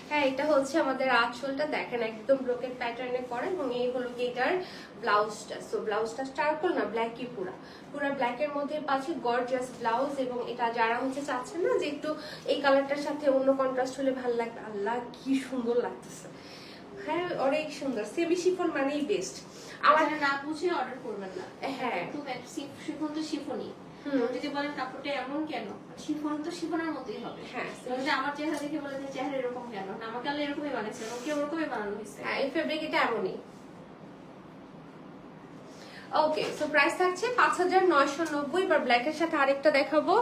হ্যাঁ, এটা হচ্ছে আমাদের আঁচলটা দেখেন একদম ব্রোকেট প্যাটার্নে করা এবং এই হলো কি এটার ব্লাউজটা। সো ব্লাউজটা চারকোল না, ব্ল্যাকই পুরা ব্ল্যাক এর মধ্যে পাচ্ছি গর্জিয়াস ব্লাউজ। এবং এটা যারা হচ্ছে চাচ্ছেন না যে একটু এই কালারটার সাথে অন্য কন্ট্রাস্ট হলে ভালো লাগবে, আল্লাহ কি সুন্দর লাগতেছে। হ্যাঁ, অনেক সুন্দর। সেমি শিফন মানেই বেস্ট।
আমার না বুঝে অর্ডার করবেন না।
হ্যাঁ,
তো শিফন তো শিফনই। যদি বলেন কাপড়টা এমন কেন, শিফন তো শিফনের মতোই হবে।
হ্যাঁ,
যদি আমার চেহারা দেখে বলে যে চেহারা এরকম কেন, আমাকে আল্লাহ এরকমই বানিয়েছে, ওকে ওরকমই বানানো হয়েছে।
হ্যাঁ, এই ফেব্রিক এটা এমনই। ওকে, সো প্রাইস থাকছে 5,990। এবার ব্ল্যাক এর সাথে আরেকটা দেখাবো।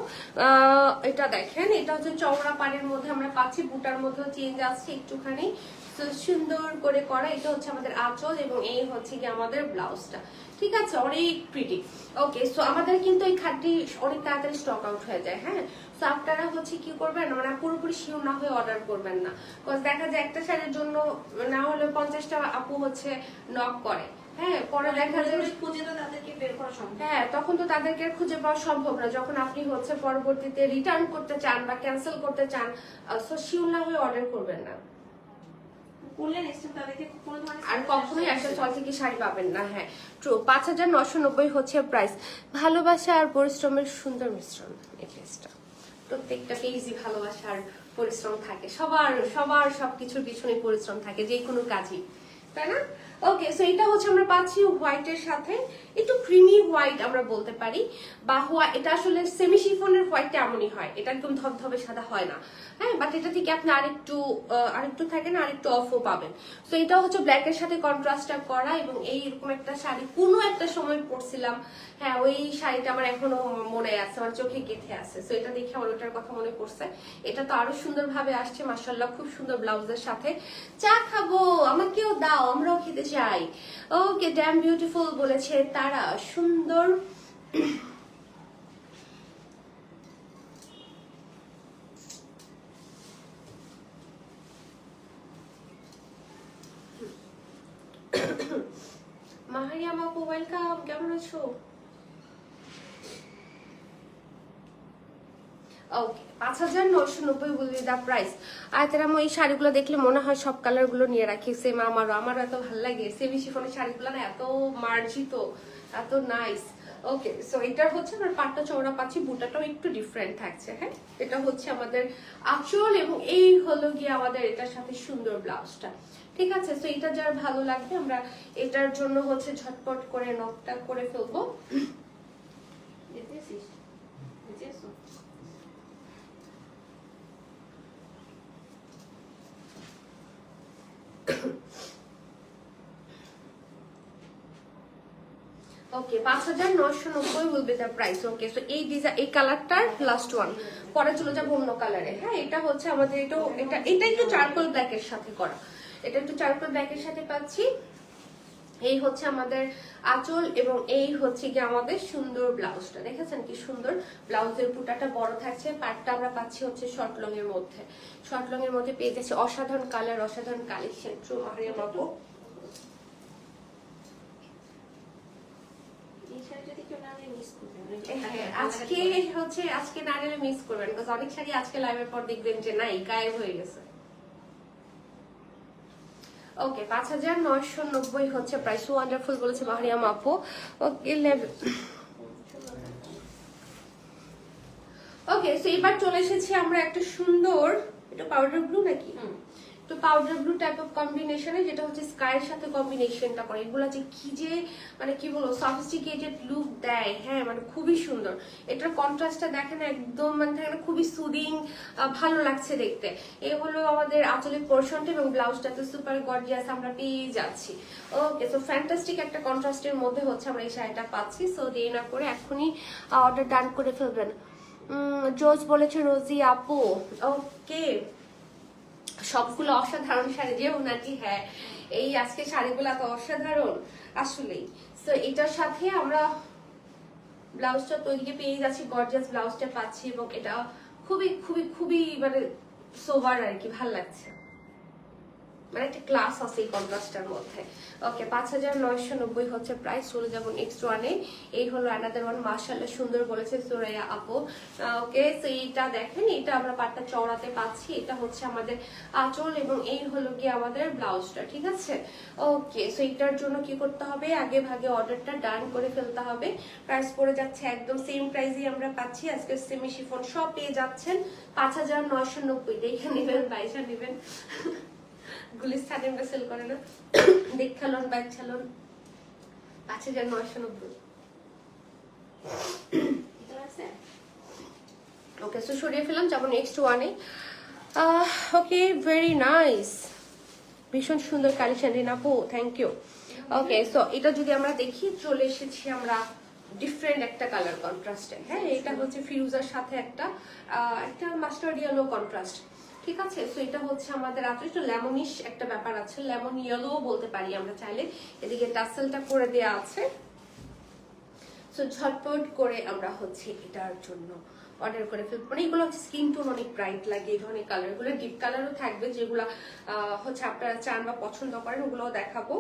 এটা দেখেন, এটা হচ্ছে চওড়া পাড়ের মধ্যে আমরা পাচ্ছি, বুটার মধ্যেও চেঞ্জ আসছে একটুখানি। তো সুন্দর করে করা। এটা হচ্ছে আমাদের আঁচল এবং এই হচ্ছে কি আমাদের ব্লাউজটা। ঠিক আছে, অনেক প্রিটি। ওকে, সো আমাদের কিন্তু এই খাটটি অনেক তাড়াতাড়ি স্টক আউট হয়ে যায়। হ্যাঁ, সো আপনারা হচ্ছে কি করবেন, মানে পুরোপুরি শিওর না হয়ে অর্ডার করবেন না। বিকজ দেখা যায় একটা শাড়ির জন্য না হলে 50টা আপু হচ্ছে নক করে। হ্যাঁ, পরে দেখা যায়
খুঁজে তো তাদেরকে বের করা সম্ভব।
হ্যাঁ, তখন তো তাদেরকে খুঁজে পাওয়া সম্ভব না যখন আপনি হচ্ছে পরবর্তীতে রিটার্ন করতে চান বা ক্যান্সেল করতে চান। সো শিওর না হয়ে অর্ডার করবেন না, আর কখনোই একটা চল থেকে শাড়ি পাবেন না। হ্যাঁ, ট্রু। 5,990 হচ্ছে প্রাইস। ভালোবাসা আর পরিশ্রমের সুন্দর মিশ্রণ এই ড্রেসটা। প্রত্যেকটা পেজই ভালোবাসা আর পরিশ্রম থাকে, সবার সবার সবকিছুর পিছনে পরিশ্রম থাকে, যে কোনো কাজই, তাই না? ওকে, সো এটা হচ্ছে আমরা পাচ্ছি হোয়াইটের সাথে একটু ক্রিমি হোয়াইট আমরা বলতে পারি, বা এটা আসলে সেমি শিফনের হোয়াইটটা এমনই হয়, এটা একদম ধবধবে সাদা হয় না। হ্যাঁ, বাট এটা থেকে আপনি আরেকটু থাকে না, আরেকটু অফও পাবেন। সো এটা হচ্ছে ব্ল্যাক এর সাথে কন্ট্রাস্টটা করা এবং এইরকম একটা শাড়ি কোনো একটা সময় পরছিলাম। হ্যাঁ, ওই শাড়িটা আমার এখনো মনে আছে, আমার চোখে গেঁথে আছে। সো এটা দেখে আমার ওটার কথা মনে পড়ছে। এটা তো আরো সুন্দর ভাবে আসছে মাশাআল্লাহ, খুব সুন্দর ব্লাউজের সাথে। চা খাবো, আমাকেও দাও, আমরাও খেতে চাই। ওকে, ড্যাম বিউটিফুল বলেছে তারা। সুন্দর। মাহারিয়াম আপু ওয়েলকাম, কেমন আছো? ওকে, 5,990 উইল বি দা প্রাইস। আর তারা এই শাড়িগুলো দেখলে মনে হয় সব কালার গুলো নিয়ে রাখি। সেম আমারও এত ভালো লাগে। সেমি শিফনের শাড়িগুলো না এত মার্জিত, এত নাইস। ওকে, সো এটার হচ্ছে আমরা পাটটা চওড়া পাচ্ছি, বুটাটাও একটু ডিফারেন্ট থাকছে। হ্যাঁ, এটা হচ্ছে আমাদের আঁচল এবং এই হলো গিয়ে আমাদের এটার সাথে সুন্দর ব্লাউজটা। ঠিক আছে, সো এটা যার ভালো লাগবে আমরা এটার জন্য হচ্ছে ঝটপট করে নকটা করে ফেলবো। ওকে, 5,990 will be the price. Okay, so এই ডিজাইন, এই কালারটার লাস্ট ওয়ান, পরে চলে যাবো অন্য কালারে। হ্যাঁ, এটা হচ্ছে আমাদের এটা একটু চারকোল ব্ল্যাক এর সাথে করা। এটা একটু চারকোল ব্ল্যাক এর সাথে পাচ্ছি। এই হচ্ছে আমাদের আঁচল এবং এই হচ্ছে কি আমাদের সুন্দর ব্লাউজটা। দেখেছেন কি সুন্দর, ব্লাউজের বুটাটা বড় থাকছে। পাটটা আমরা পাচ্ছি হচ্ছে শর্ট লং এর মধ্যে, শর্ট লং এর মধ্যে পেয়ে যাচ্ছে অসাধারণ কালার, অসাধারণ কালেকশন। ট্রু মারিয়া বাবু। আজকে না নিলে মিস করবেন, বিকজ অনেক শাড়ি আজকে লাইভের পর দেখবেন যে নাই, গায়েব হয়ে গেছে। ওকে, 5,990 হচ্ছে প্রাইস। ওয়ান্ডারফুল বলেছে মাহরিয়াম আপু। ওকে, সো এবার চলে এসেছি আমরা একটা সুন্দর, এটা পাউডার ব্লু নাকি, তো পাউডার ব্লু টাইপ অফ কম্বিনেশনে, যেটা হচ্ছে স্কাইয়ের সাথে কম্বিনেশনটা করে। এগুলো যে কি যে মানে কি বলবো, সফিস্টিকেটেড লুক দেয়। হ্যাঁ, মানে খুবই সুন্দর। এটার কন্ট্রাস্টটা দেখেন একদম, মানে থাকে খুবই সুদিং, ভালো লাগছে দেখতে। এই হলো আমাদের আঁচলের পোর্শনটা এবং ব্লাউজটা তো সুপার গর্জিয়াস আমরা পেয়ে যাচ্ছি। ওকে, সো ফ্যান্টাস্টিক একটা কন্ট্রাস্টের মধ্যে হচ্ছে আমরা এই শাড়িটা পাচ্ছি। সো দেরি না করে এখনই অর্ডার ডান করে ফেলবেন। জোজ বলেছে রোজি আপু। ওকে, সবগুলো অসাধারণ শাড়ি যে ওনাটি। হ্যাঁ, এই আজকে শাড়িগুলো তো অসাধারণ আসলেই। তো এটার সাথে আমরা ব্লাউজটা তো ওইদিকে পেয়ে যাচ্ছি, গর্জিয়াস ব্লাউজটা পাচ্ছি এবং এটা খুবই খুবই খুবই মানে সোবার আর কি, ভাল লাগছে, মানে একটা ক্লাস আছে এই কন্ট্রাস্টের মধ্যে। ওকে 5990 হচ্ছে প্রাইস। চলে যাবো নেক্সট ওয়ানে। এই হলো অ্যানাদার ওয়ান, মাশাআল্লাহ সুন্দর বলেছে সুরাইয়া আপু। ওকে সো এইটা দেখেন, এটা আমরা পাটটা চওড়াতে পাচ্ছি, এটা হচ্ছে আমাদের আঁচল এবং এই হলো কি আমাদের ব্লাউজটা, ঠিক আছে। ওকে সো এটার জন্য কি করতে হবে, আগে ভাগে অর্ডারটা ডান করে ফেলতে হবে। প্রাইস পড়ে যাচ্ছে একদম সেম প্রাইসই আমরা পাচ্ছি। আজকে সেমি শিফন সব পেয়ে যাচ্ছেন 5990। দেখে নেবেন, বাইশা নেবেন। গুলিস্তানে আমরা সেল করে না, দেখালন ব্যাগ ছালন 5990। ওকে সো সরিয়ে ফেলাম, যাবো নেক্সট ওয়ানে। ওকে ভেরি নাইস, ভীষণ সুন্দর কালেকশন রিনাপু, থ্যাংক ইউ। ওকে সো এটা যদি আমরা দেখি, চলে এসেছি আমরা ডিফারেন্ট একটা কালার কন্ট্রাস্টে। হ্যাঁ এটা হচ্ছে ফিরোজার সাথে একটা মাস্টার্ড ইয়েলো কন্ট্রাস্ট, ঠিক আছে। সো এটা হচ্ছে আমাদের একটু লেমনিশ একটা ব্যাপার আছে, লেমন ইয়েলো বলতে পারি আমরা চাইলে। এদিকে টাসেলটা করে দেওয়া আছে। সো ঝটপট করে আমরা হচ্ছে এটার জন্য অর্ডার করে ফেলবো। মানে এগুলো হচ্ছে স্কিন টোন অনেক ব্রাইট লাগে, এই ধরনের কালার গুলো ডিপ কালারও থাকবে, যেগুলো হচ্ছে আপনারা চান বা পছন্দ করেন, ওগুলোও দেখাবো।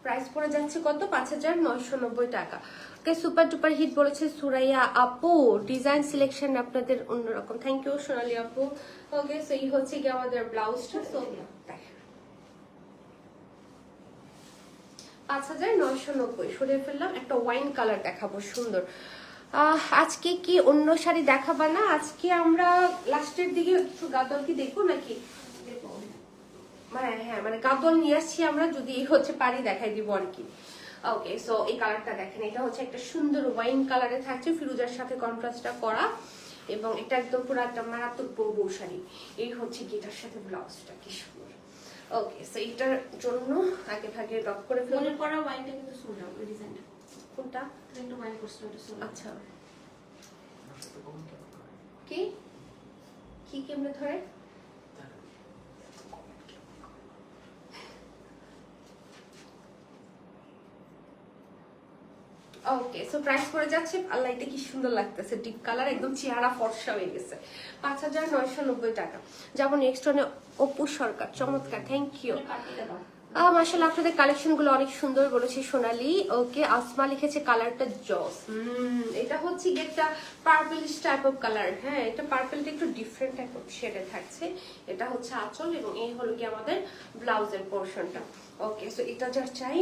প্রাইস পড়ে যাচ্ছে কত, 5990 টাকা। ওকে সুপার ডুপার হিট বলেছে সুরাইয়া আপু, ডিজাইন সিলেকশন আপনাদের অন্যরকম, থ্যাংক ইউ সোনালি আপু। ওকে সো এই হচ্ছে কি আমাদের ব্লাউজটা। সো 5990 সরিয়ে ফেললাম। একটা ওয়াইন কালার দেখাবো সুন্দর। আজকে কি অন্য শাড়ি দেখাবা না? আজকে আমরা লাস্টের দিকে একটু গাদল কি দেখবো নাকি? মানে হ্যাঁ মানে গাদল নিয়ে আসছি আমরা, যদি হচ্ছে পারি দেখাই দিব আর কি। ওকে সো এই কালারটা দেখেন, এটা হচ্ছে একটা সুন্দর ওয়াইন কালারে থাকছে, ফিরোজার সাথে কন্ট্রাস্টটা করা এবং এটা একদম পুরো একটা মারাত্মক বউ শাড়ি। এই হচ্ছে কি এটার সাথে ব্লাউজটা, কি সুন্দর। ওকে সো এটার জন্য আগে ভাগে ডক করে
ফোনে পরা ওয়াইনটা কিন্তু সুন্দর, ওই ডিজাইনটা।
কোনটা?
একটা ওয়াইন করছে ওটা সুন্দর।
আচ্ছা কি কি কেমনে ধরে? ওকে সো প্রাইস পড়ে যাচ্ছে, আল্লাহ এটা কি সুন্দর লাগতেছে, ডিপ কালার, একদম চেহারা ফর্সা হয়ে গেছে, 5990 টাকা। যাবো নেক্সট ওয়ানে, অপু সরকার, চমৎকার, থ্যাংক ইউ। মাশাআল্লাহ আপনাদের কালেকশন গুলো অনেক সুন্দর বলেছে সোনালি। ওকে আসমা লিখেছে কালারটা জস। এটা হচ্ছে কি একটা পার্পলিশ টাইপ অফ কালার। হ্যাঁ এটা পার্পলটা একটু ডিফারেন্ট টাইপ অফ শেডে থাকছে। এটা হচ্ছে আঁচল এবং এই হলো কি আমাদের ব্লাউজের পোরশনটা। ওকে সো এটা যা চাই,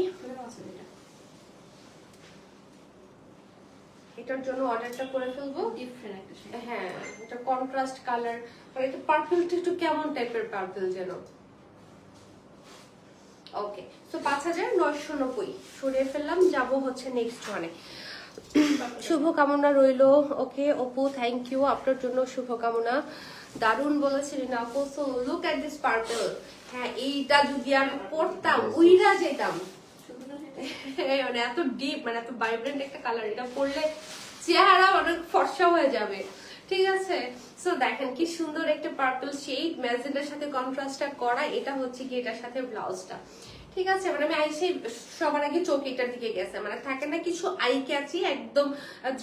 এটার জন্য অর্ডারটা করে ফেলবো।
ডিফারেন্ট একটা শেড।
হ্যাঁ এটা কন্ট্রাস্ট কালার, মানে এটা পার্পলটা একটু কেমন টাইপের পার্পল যেন। ওকে সো 5990 সরিয়ে ফেললাম, যাব হচ্ছে নেক্সট ওয়ানে। শুভকামনা রইলো। ওকে অপু থ্যাংক ইউ, আপনার জন্য শুভকামনা, দারুণ বলেছিলেন আপু। So look at this purple. হ্যাঁ এইটা যদি আমি পরতাম উইরা যেতাম, মানে এত ডিপ মানে এত ভাইব্রেন্ট একটা কালার, এটা পরলে চেহারা অনেক ফর্সা হয়ে যাবে, ঠিক আছে। সো দেখেন কি সুন্দর একটা পার্পল শেড, ম্যাজেন্টার সাথে কন্ট্রাস্টটা করা। এটা হচ্ছে কি এটার সাথে ব্লাউজটা, ঠিক আছে। মানে আমি আইসে সবার আগে চোখ এটার দিকে গেছে, মানে থাকে না কিছু আই ক্যাচি, একদম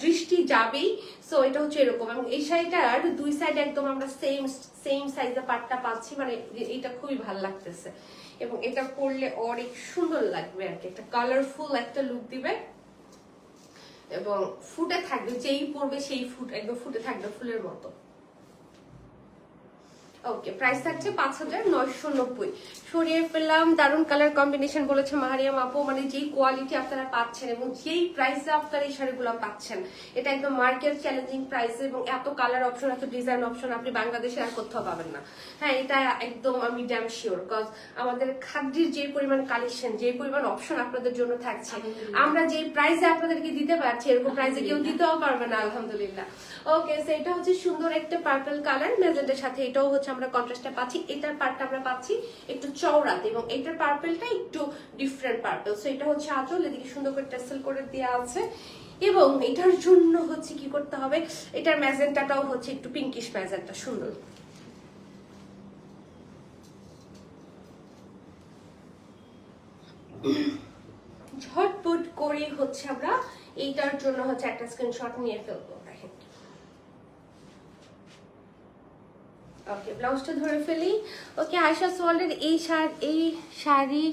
দৃষ্টি যাবেই। সো এটা হচ্ছে এরকম, এবং এই শাড়িটার দুই সাইড একদম আমরা সেম সাইজের পাটটা পাচ্ছি, মানে এটা খুবই ভালো লাগতেছে এবং এটা পরলে অনেক সুন্দর লাগবে আর কি, একটা কালারফুল একটা লুক দিবে এবং ফুটে থাকবে, যেই পরবে সেই ফুট একদম ফুটে থাকবে ফুলের মতো। ওকে প্রাইস থাকছে 5990 সরিয়ে ফেললাম। দারুন কালার কম্বিনেশন বলেছে মাহারিয়াম আপু, মানে যেই কোয়ালিটি আপনারা পাচ্ছেন এবং যেই প্রাইসে আপনারা এই শাড়িগুলো পাচ্ছেন, এটা একদম মার্কেট চ্যালেঞ্জিং প্রাইসে এবং এত কালার অপশন এত ডিজাইন অপশন আপনি বাংলাদেশে আর কোথাও পাবেন না। হ্যাঁ এটা একদম আমি ড্যাম শিওর, বিকজ আমাদের খাদ্যের যে পরিমাণ কালেকশন, যে পরিমাণ অপশন আপনাদের জন্য থাকছে, আমরা যে প্রাইসে আপনাদেরকে দিতে পারছি এরকম প্রাইসে কেউ দিতেও পারবে না আলহামদুলিল্লাহ। ওকে সো এটা হচ্ছে সুন্দর একটা পার্পল কালার, ম্যাজেন্টার সাথে এটাও হচ্ছে আমরা কন্ট্রাস্টটা পাচ্ছি। এটার পার্টটা আমরা পাচ্ছি একটু চওড়াতে এবং এটার পার্পলটা একটু ডিফারেন্ট পার্পল। সো এটা হচ্ছে আঁচল, এদিকে সুন্দর করে টেসেল করে দেওয়া আছে এবং এটার জন্য হচ্ছে কি করতে হবে, এটার ম্যাজেন্টাটাও হচ্ছে একটু পিঙ্কিশ ম্যাজেন্টা, সুন্দর। ঝটপট করে হচ্ছে আমরা এইটার জন্য হচ্ছে একটা স্ক্রিনশট নিয়ে ফেলবো। দেখেন, ওকে ব্লাউজটা ধরে ফেলি। ওকে আয়শা সোয়ালের এই শাড়ি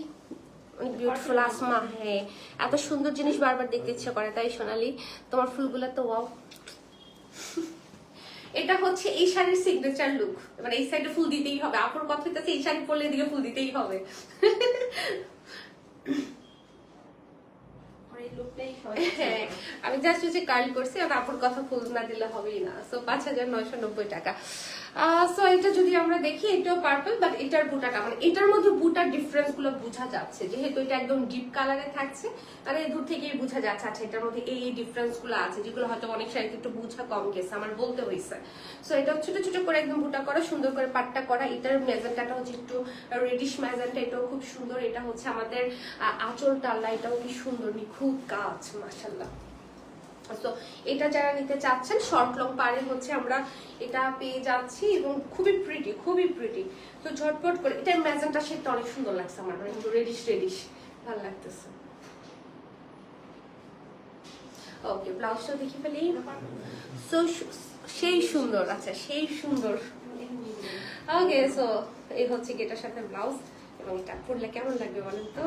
বিউটিফুল আসমা। হ্যাঁ, এত সুন্দর জিনিস বারবার দেখতে ইচ্ছা করে, তাই সোনালি তোমার ফুলগুলো তো ওয়াও। এটা হচ্ছে এই শাড়ির সিগনেচার লুক, মানে এই সাইডে ফুল দিতেই হবে। আপুর কথা হচ্ছে এই শাড়ি পরলে এদিকে ফুল দিতেই হবে। হ্যাঁ, আমি জাস্ট হচ্ছে কার্ল করছি, আর আপুর কথা ফুল না দিলে হবেই না। সো 5,990 টাকা। সো এটা যদি আমরা দেখি, এটাও পার্পল, বাট এটার বুটাটা মানে এটার মধ্যে বুটার ডিফারেন্স গুলো বোঝা যাচ্ছে, যেহেতু এটা একদম ডিপ কালারে থাকছে। আর এই দূর থেকেই বোঝা যাচ্ছে আচ্ছা এটার মধ্যে এই ডিফারেন্স গুলো আছে, যেগুলো হয়তো অনেক শাড়িতে একটু বোঝা কম গেছে, আমার বলতে হয়েছে। সো এটা ছোট ছোট করে একদম বুটা করা, সুন্দর করে পাট্টা করা। এটার ম্যাজেন্টাটা হচ্ছে একটু রেডিশ ম্যাজেন্টা, এটাও খুব সুন্দর। এটা হচ্ছে আমাদের আঁচল টাল্লা, এটাও কি সুন্দর, নিখুঁত কাজ, মাশাআল্লাহ। তো এটা যারা নিতে চাচ্ছেন শর্ট লং পারে হচ্ছে আমরা এটা পেয়ে যাচ্ছি, এবং খুবই প্রিটি, খুবই প্রিটি। তো ঝটপট করে, এটার ম্যাজেন্টা শেডটা অনেক সুন্দর লাগছে আমার, মানে একটু রেডিশ রেডিশ ভালো লাগতেছে। ওকে ব্লাউজটা দেখে ফেলি। সো সেই সুন্দর, আচ্ছা সেই সুন্দর। ওকে সো এই হচ্ছে কি এটার সাথে ব্লাউজ, এবং এটা পরলে কেমন লাগবে বলেন তো?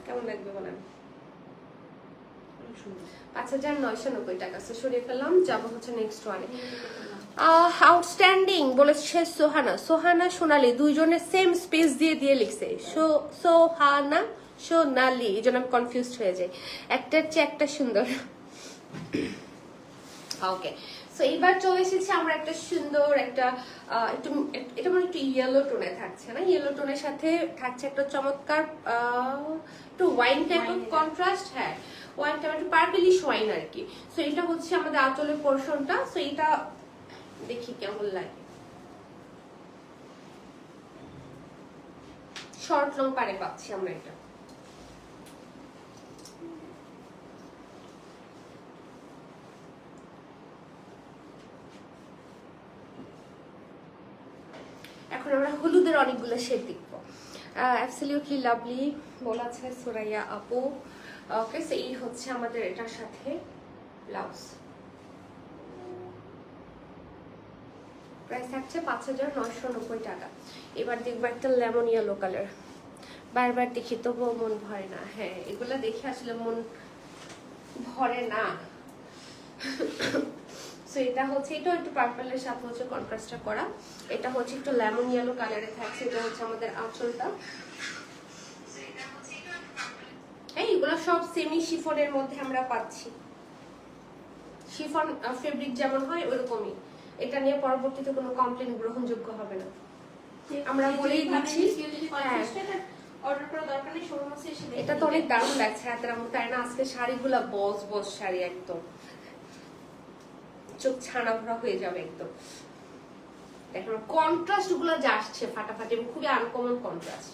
কেমন লাগবে বলেন? 5,990 টাকা। সরিয়ে ফেললাম, যাবো হচ্ছে নেক্সট ওয়ানে। আউটস্ট্যান্ডিং বলেছে সোহানা সোনালি, দুইজনে সেম স্পেস দিয়ে লিখছে সোহানা সোনালি, এই জন্য আমি কনফিউজড হয়ে যাই, একটার চেয়ে একটা সুন্দর। ওকে সো এইবার চলে এসেছি আমরা একটা সুন্দর একটা একটু, এটা মানে একটু ইয়েলো টোনে থাকছে না, ইয়েলো টোনের সাথে থাকছে একটা চমৎকার একটু ওয়াইন টাইপ অফ কন্ট্রাস্ট। হ্যাঁ, ওয়াইন টাইপ, একটু পার্পলিশ ওয়াইন আর কি। সো এটা হচ্ছে আমাদের আঁচলের পোরশনটা। সো এটা দেখি কেমন লাগে। শর্ট লং পারে পাচ্ছি আমরা এটা। এখন আমরা হলুদের অনেকগুলো শেড দেখবো। অ্যাবসলিউটলি লাভলি বলেছে সুরাইয়া আপু। ওকে সো এই হচ্ছে আমাদের এটার সাথে ব্লাউজ, প্রাইস থাকছে 5,990 টাকা। এবার দেখবো একটা লেমন ইয়েলো কালার, বারবার দেখি তবুও মন ভরে না। হ্যাঁ, এগুলো দেখে আসলে মন ভরে না। সো এটা হচ্ছে, এটাও একটু পার্পলের সাথে হচ্ছে কন্ট্রাস্টটা করা। এটা হচ্ছে একটু লেমন ইয়েলো কালারে থাকছে, এটা হচ্ছে আমাদের আঁচলটা। এইগুলো সব সেমি শিফনের মধ্যে আমরা পাচ্ছি। শিফন ফেব্রিক যেমন হয় ওরকমই। এটা নিয়ে পরবর্তীতে কোনো কমপ্লেন গ্রহণযোগ্য হবে না, আমরা বলেই দিচ্ছি।
অর্ডার করার দরকার নেই, শোরুম আছে এসে দেখে।
এটা তো অনেক দারুণ লাগছে রাতের মতো, তাই না? আজকে শাড়িগুলো বস বস শাড়ি, একদম চোখ ছানা ভরা হয়ে যাবে একদম। দেখো কন্ট্রাস্ট গুলো যা আসছে ফাটাফাটি, এবং খুবই আনকমন কন্ট্রাস্ট।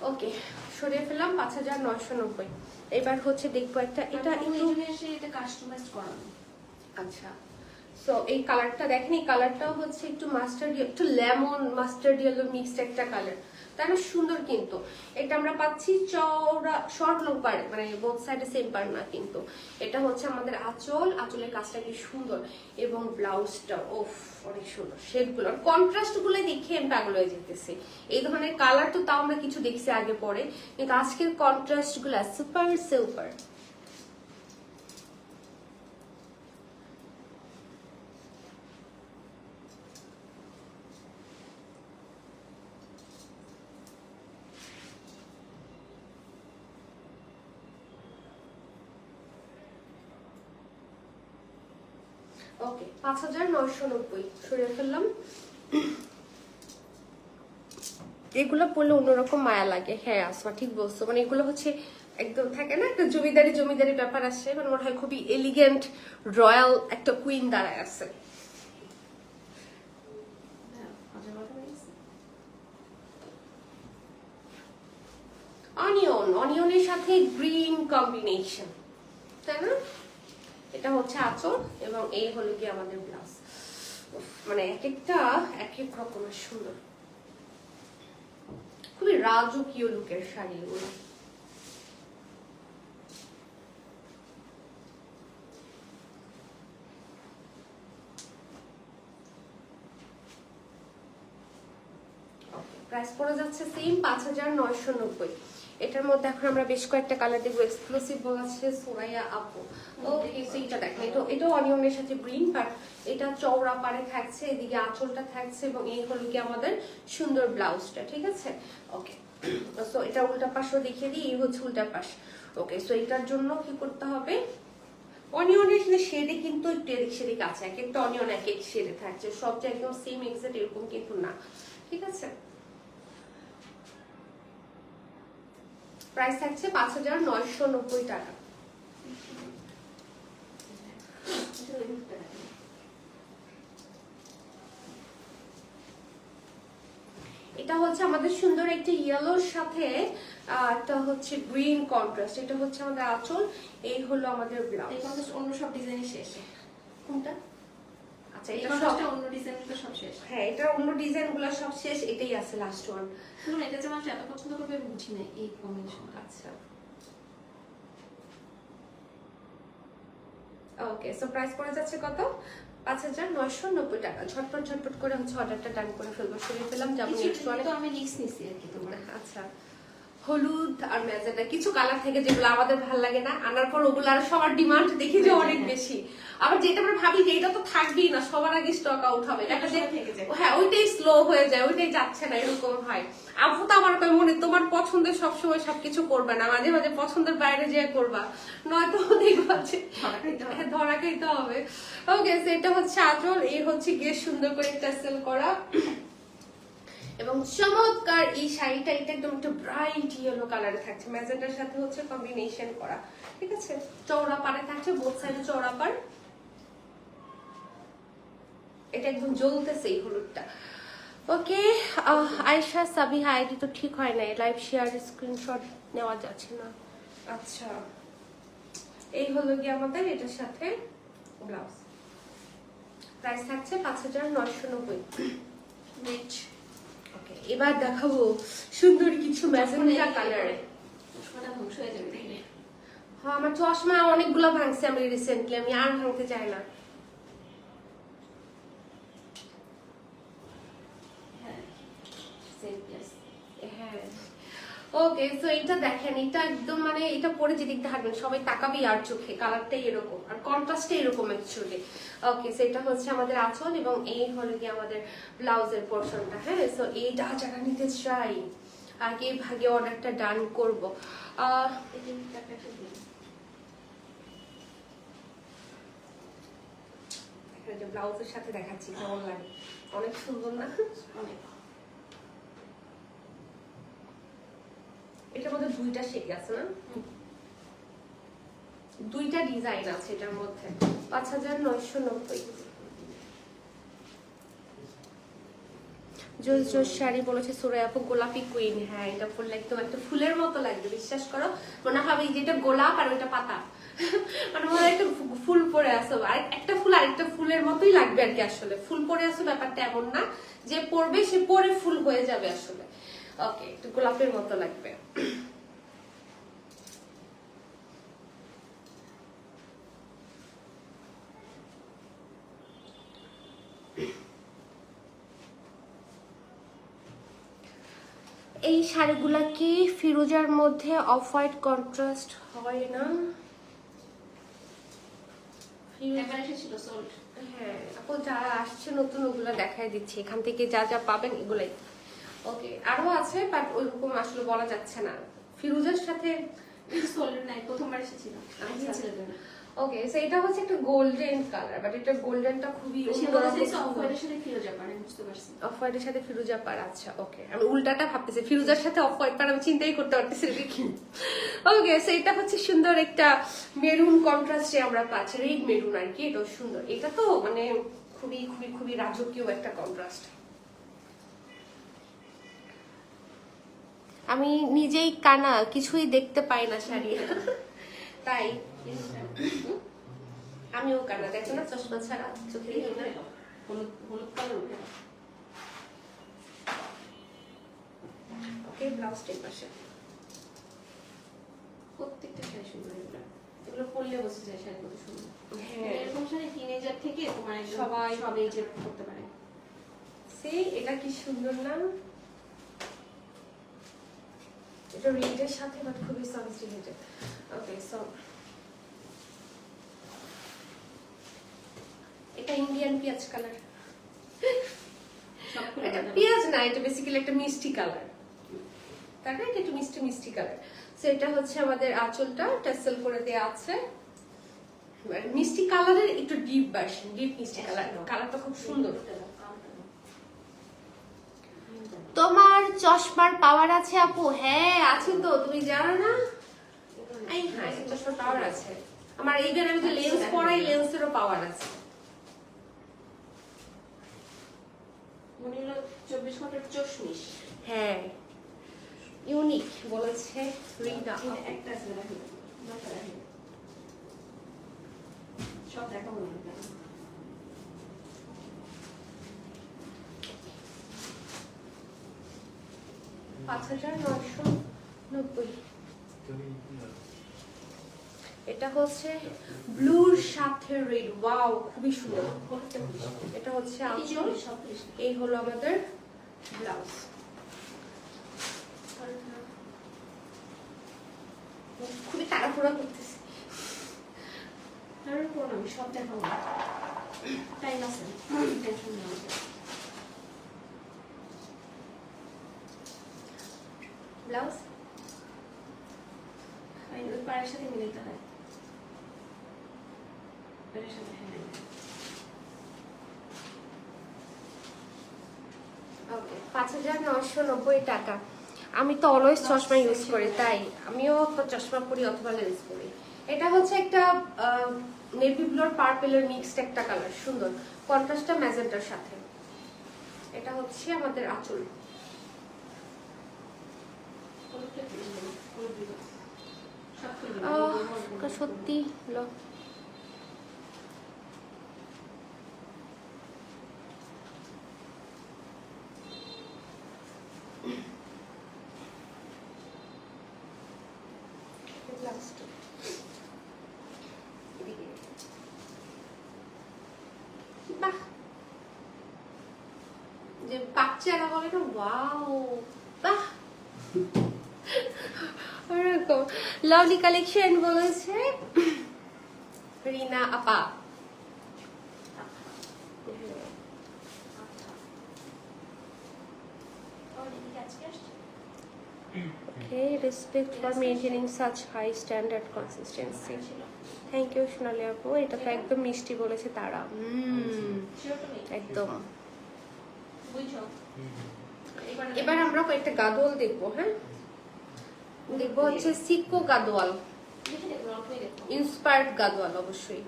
ওকে সরিয়ে ফেললাম 5,990। এবার হচ্ছে দেখবো একটা, এটা
এটা কাস্টমাইজ করানো।
আচ্ছা সো এই কালারটা দেখেন, এই কালারটাও হচ্ছে একটু মাস্টার্ড, একটু লেমন মাস্টার্ড ইয়েলো মিক্সড একটা কালার, তাই না? সুন্দর। কিন্তু এটা আমরা পাচ্ছি চওড়া শর্ট লং পার, মানে বোথ সাইডে সেম পার না, কিন্তু এটা হচ্ছে আমাদের আঁচল, আঁচলের কাজটা কি সুন্দর, এবং ব্লাউজটা ওফ অনেক সুন্দর। শেডগুলো কন্ট্রাস্ট গুলো দেখে আমি পাগল হয়ে যেতেছি। এই ধরনের কালার তো তাও আমরা কিছু দেখছি আগে পরে, কিন্তু আজকের কন্ট্রাস্ট গুলো সুপার সুপার। ওকে 5,990 সরিয়ে ফেললাম। এগুলো পরলে অন্যরকম মায়া লাগে। হ্যাঁ আসমা ঠিক বলছো, মানে এগুলো হচ্ছে একদম থাকে না একটা জমিদারি জমিদারি ব্যাপার আসে, মানে মনে হয় খুবই এলিগেন্ট রয়্যাল একটা কুইন দাঁড়ায় আছে। অনিয়নের সাথে গ্রিন কম্বিনেশন, তাই না? এটা হচ্ছে আঁচল, এবং এই হলো কি আমাদের ব্লাউজ। মানে এক একটা এক এক রকমের সুন্দর, খুবই রাজকীয় লুকের শাড়ি এগুলো। প্রাইস পড়ে যাচ্ছে সেম 5,990। এটার মধ্যে এখন আমরা বেশ কয়েকটা কালার দেখবো। এক্সক্লুসিভ বলাচ্ছে সোরাইয়া আপু। ওকে, এইটা দেখেন, এটা অনিয়নের সাথে গ্রিন, বাট এটা চওড়া পাড়ে থাকছে, এদিকে আঁচলটা থাকছে এবং এই হলো কি আমাদের সুন্দর ব্লাউজটা, ঠিক আছে। ওকে, সো এটা উল্টা পাশও দেখিয়ে দিই, এই হচ্ছে উল্টা পাশ। ওকে, সো এটার জন্য কি করতে হবে, অনিয়নের শেডে কিন্তু একটু এদিক সেদিক আছে, এক একটা অনিয়ন এক এক শেডে থাকছে, সব যে একদম সেম এক্সাক্ট এরকম কিন্তু না, ঠিক আছে। প্রাইস থাকছে 5,990 টাকা। এটা হচ্ছে আমাদের সুন্দর একটা ইয়েলোর সাথে একটা হচ্ছে গ্রিন কন্ট্রাস্ট, এটা হচ্ছে আমাদের আঁচল, এই হলো আমাদের ব্লাউজ।
এই কন্ট্রাস্ট অন্য সব ডিজাইনই শেষ।
কোনটা? আচ্ছা,
এই
এটা
কন্ট্রাস্টটা অন্য ডিজাইন তো সব শেষ।
হ্যাঁ, এটা অন্য ডিজাইনগুলো সব শেষ, এটাই আছে লাস্ট ওয়ান।
শুনুন, এটা যে মানুষ এত পছন্দ করবে আমি বুঝি না এই কম্বিনেশন।
আচ্ছা, ওকে, সো প্রাইস পড়ে যাচ্ছে কত, 5,990 টাকা। ঝটপট ঝটপট করে হচ্ছে অর্ডারটা ডান করে ফেলবো, সরিয়ে ফেলাম, যাবো নেক্সট ওয়ানে।
তো আমি নেক্সট নিছি আর কি তোমার।
আচ্ছা, হলুদ আর ম্যাজেন্টা কিছু কালার থেকে যেগুলো আমাদের ভালো লাগে না, আনার পর ওগুলো আর সবার ডিমান্ড দেখি যে অনেক বেশি, আবার যেটা আমরা ভাবি যে এটা তো থাকবেই না, সবার আগে স্টক আউট হবে, দেখা যায় হ্যাঁ ওইটাই স্লো হয়ে যায়, ওইটাই যাচ্ছে না, এরকম হয়। আপু তো আমার কই মনে তোমার পছন্দের সবসময় সবকিছু করবে না, মাঝে মাঝে পছন্দের বাইরে যেয়ে করবা, নয়তো দেখবা যে ধরা খাইতে হবে। ওকে, সেটা হচ্ছে আঁচল, এই হচ্ছে গিয়ে সুন্দর করে টাসেল করা এবং চমৎকার এই শাড়িটা, এটা একদম একটা ব্রাইট ইয়েলো কালারে থাকছে, ম্যাজেন্টার সাথে হচ্ছে কম্বিনেশন করা, ঠিক আছে। চওড়া পাড়ে থাকছে, বোথ সাইডে চওড়া পাড়, এটা একদম জ্বলতেছে এই হলুদটা। ওকে, আয়েশা সাবিহা আইডি তো ঠিক হয় না, লাইভ শেয়ার স্ক্রিনশট নেওয়া যাচ্ছে না। আচ্ছা, এই হলো কি আমাদের এটার সাথে ব্লাউজ। প্রাইস থাকছে 5,990। নেক্সট, ওকে, এবার দেখাবো সুন্দর কিছু ম্যাজেন্টা কালারে।
চশমাটা ধ্বংস হয়ে যাবে তাইলে।
হ্যাঁ, আমার চশমা অনেকগুলো ভাঙছে আমি রিসেন্টলি, আমি আর ভাঙতে চাই না। হ্যাঁ, ওকে, সো এটা দেখেন, এটা একদম মানে এটা পরে যেদিক ধারবেন সবাই তাকাবেই আর চোখে, কালারটাই এরকম আর কন্ট্রাস্টে এরকম অ্যাকচুয়ালি। ওকে, সো এটা হচ্ছে আমাদের আঁচল এবং এই হলো কি আমাদের ব্লাউজের পোরশনটা। হ্যাঁ, সো এইটা যারা নিতে চাই আগে ভাগে অর্ডারটা ডান করব। যে ব্লাউজের সাথে দেখাচ্ছি কেমন লাগে, অনেক সুন্দর না?
অনেক।
এটার মধ্যে দুইটা শেড আছে না, দুইটা ডিজাইন আছে এটার মধ্যে। 5,990। জোস জোস শাড়ি বলেছে সুরাই আপু, গোলাপি কুইন। হ্যাঁ, এটা পরলে একদম একটা ফুলের মতো লাগবে, বিশ্বাস করো, মনে হবে যেটা গোলাপ আর ওইটা পাতা, মানে মনে হয় একটা ফুল পরে আসো, আর একটা ফুল আরেকটা ফুলের মতোই লাগবে আর কি। আসলে ফুল পরে আসো ব্যাপারটা এমন না, যে পরবে সে পরে ফুল হয়ে যাবে আসলে। ওকে, একটু গোলাপের মতো লাগবে। এই শাড়িগুলা কি ফিরোজার মধ্যে অফ হোয়াইট কন্ট্রাস্ট হয় না? হ্যাঁ আপু, যারা আসছে নতুন ওগুলা দেখাই দিচ্ছি, এখান থেকে যা যা পাবেন এগুলাই। ওকে, আরো আছে বাট ওইরকম আসলে বলা যাচ্ছে না। ফিরোজার সাথে
প্রথমবার এসেছিল।
ওকে, সো এটা হচ্ছে একটা গোল্ডেন কালার, বাট এটা গোল্ডেনটা খুবই
অফ হোয়াইটের সাথে ফিরোজা পাড়, বুঝতে পারছি।
অফ হোয়াইটের সাথে ফিরোজা পাড়। আচ্ছা, ওকে, আমি উল্টাটা ভাবতেছি, ফিরোজার সাথে অফ হোয়াইট পাড় আমি চিন্তাই করতে পারতেছি না কি। ওকে, সো এটা হচ্ছে সুন্দর একটা মেরুন কন্ট্রাস্টে আমরা পাচ্ছি, রেড মেরুন আর কি, এটাও সুন্দর। এটা তো মানে খুবই খুবই খুবই রাজকীয় একটা কন্ট্রাস্ট। আমি নিজেই কানা, কিছুই দেখতে পাই না শাড়ি, তাই আমিও কানা, দেখো না চশমা ছাড়া চোখে দেখি না।
হলুদ হলুদ উঠে না।
ওকে, ব্লাউজটা এই পাশে।
প্রত্যেকটা শাড়ি সুন্দর এগুলো। এগুলো পরলে বসে যায় শাড়ি কত সুন্দর।
হ্যাঁ,
এরকম শাড়ি টিনেজার থেকে তোমার একদম
সবাই
সব এজে করতে পারে।
সেই এটা কি সুন্দর না? এটা রেডের সাথে বাট খুবই সফিস্টিকেটেড। ওকে, সো এটা ইন্ডিয়ান পেঁয়াজ কালার।
সব
এটা পেঁয়াজ না, এটা বেসিক্যালি একটা মিষ্টি কালার, তাই না? এটা একটু মিষ্টি মিষ্টি কালার। সো এটা হচ্ছে আমাদের আঁচলটা টেসেল করে দেয়া আছে, মিষ্টি কালারের একটু ডিপ ভার্সন, ডিপ মিষ্টি কালার। কালারটা খুব সুন্দর। তোমার চশমার পাওয়ার আছে আপু? হ্যাঁ আছে তো, তুমি জানো না? এই হ্যাঁ, চশমার পাওয়ার আছে আমার। এইবার আমি যে লেন্স পরাই, লেন্সেরও পাওয়ার আছে।
মনে হলো 24 ঘন্টার চশমিশ।
হ্যাঁ, ইউনিক বলেছে রিনা।
একটা আছে রাখি, নটা রাখি, সব দেখাবো না কেন।
5990। এটা হচ্ছে ব্লুর সাথে রেড। ওয়াও, খুবই সুন্দর। এটা হচ্ছে আঁচল, এই হলো আমাদের ব্লাউজ। খুবই তাড়াহুড়া করতেছি।
তারপর আমি সব দেখাবো, টাইম আছে, টেনশন নেওয়া যায়।
ব্লাউজ
ওই পায়ের সাথে মিলাইতে হয়, পায়ের সাথে। হ্যাঁ,
ওকে, 5990 টাকা। আমি তো অলওয়েজ চশমা ইউজ করি, তাই আমিও তো চশমা পরি অথবা লেন্স পরি। এটা হচ্ছে একটা নেভি ব্লুর পার্পেলের মিক্সড একটা কালার, সুন্দর কন্ট্রাস্টটা ম্যাজেন্টার সাথে। এটা হচ্ছে আমাদের আঁচল। সত্যি লো বাহ, যে বাচ্চারা বলে না ওয়াও, বাহ। ওরকম লাভলি কালেকশন বলেছে রিনা আপা। Okay, respect for maintaining such high standard consistency. Thank you সোনালি আপু। এটা তো একদম মিষ্টি বলেছে তারা। একদম। এবার আমরা কয়েকটা গাদোয়াল দেখবো। হ্যাঁ, দেখবো হচ্ছে সিকো গাদোয়াল, ইন্সপায়ার্ড গাদোয়াল অবশ্যই,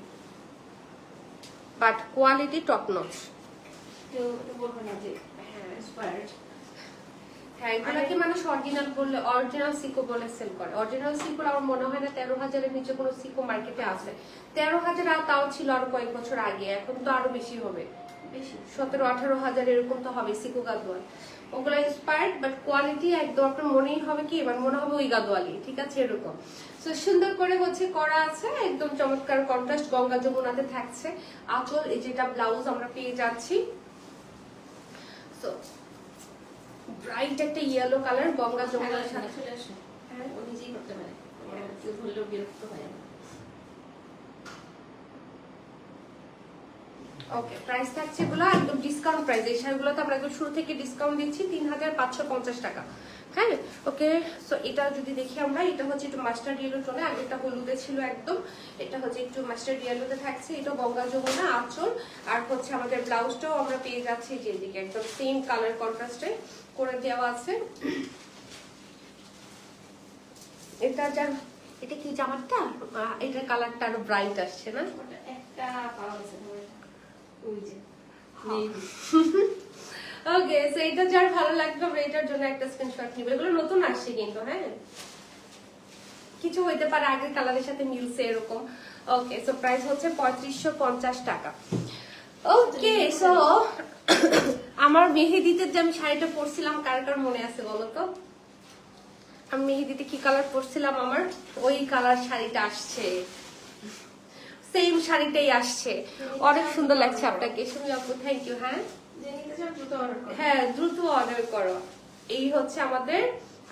বাট কোয়ালিটি টপ নচ। হ্যাঁ, এগুলাকে মানুষ অরিজিনাল বললে, অরিজিনাল সিকো বলে সেল করে। অরিজিনাল সিকো আমার মনে হয় না 13,000-এর নিচে কোনো সিকো মার্কেটে আছে। 13,000 আর তাও ছিল আরো কয়েক বছর আগে, এখন তো আরো বেশি হবে, 17-18,000 এরকম তো হবে সিকো গাদোয়াল। ওগুলো ইন্সপায়ার্ড বাট কোয়ালিটি একদম আপনার মনেই হবে কি, এবার মনে হবে ওই গাদোয়ালি, ঠিক আছে এরকম। তো সুন্দর করে হচ্ছে করা আছে, একদম চমৎকার কন্ট্রাস্ট গঙ্গা যমুনাতে থাকছে। আঁচল, এই যেটা ব্লাউজ আমরা পেয়ে যাচ্ছি। সো ব্রাইট একটা ইয়েলো কালার গঙ্গা যমুনার সাথে
চলে আসে। হ্যাঁ, ও নিজেই করতে পারে, কেউ ধরলেও বিরক্ত হয় না।
ওকে, প্রাইস থাকছে এগুলো একদম ডিসকাউন্ট প্রাইস। এই শাড়িগুলোতে আমরা একদম শুরু থেকে ডিসকাউন্ট দিচ্ছি 3550 টাকা। হ্যাঁ, ওকে। সো এটা যদি দেখি আমরা, এটা হচ্ছে একটু মাস্টার্ড ইয়েলো টোনে, আগে এটা হলুদে ছিল একদম, এটা হচ্ছে একটু মাস্টার্ড ইয়েলোতে থাকছে। এটা গঙ্গা যমুনা আঁচল, আর হচ্ছে আমাদের ব্লাউজটাও আমরা পেয়ে যাচ্ছি যে দিকে একদম সেম কালার কন্ট্রাস্টে করে দেওয়া আছে। এটা যার, এটা কি জামাটা, এটার কালারটা আরো ব্রাইট আসছে না?
ওটা একটা পাওয়া গেছে, ওই যে
ওকে, সো এটা যার ভালো লাগবে আমরা এটার জন্য একটা স্ক্রিনশট নিব। এগুলো নতুন আসছে কিন্তু, হ্যাঁ কিছু হইতে পারে আগের কালারের সাথে মিলছে এরকম। ওকে, সো প্রাইস হচ্ছে 3550 টাকা। ওকে, সো আমার মেহেদিতে যে আমি শাড়িটা পরছিলাম কার কার মনে আছে বলো তো? আমি মেহেদিতে কি কালার পরছিলাম, আমার ওই কালার শাড়িটা আসছে, সেম শাড়িটাই আসছে। অনেক সুন্দর লাগছে আপনাকে সুমি আপু, থ্যাংক ইউ। হ্যাঁ হ্যাঁ, দ্রুত অর্ডার করো। এই হচ্ছে আমাদের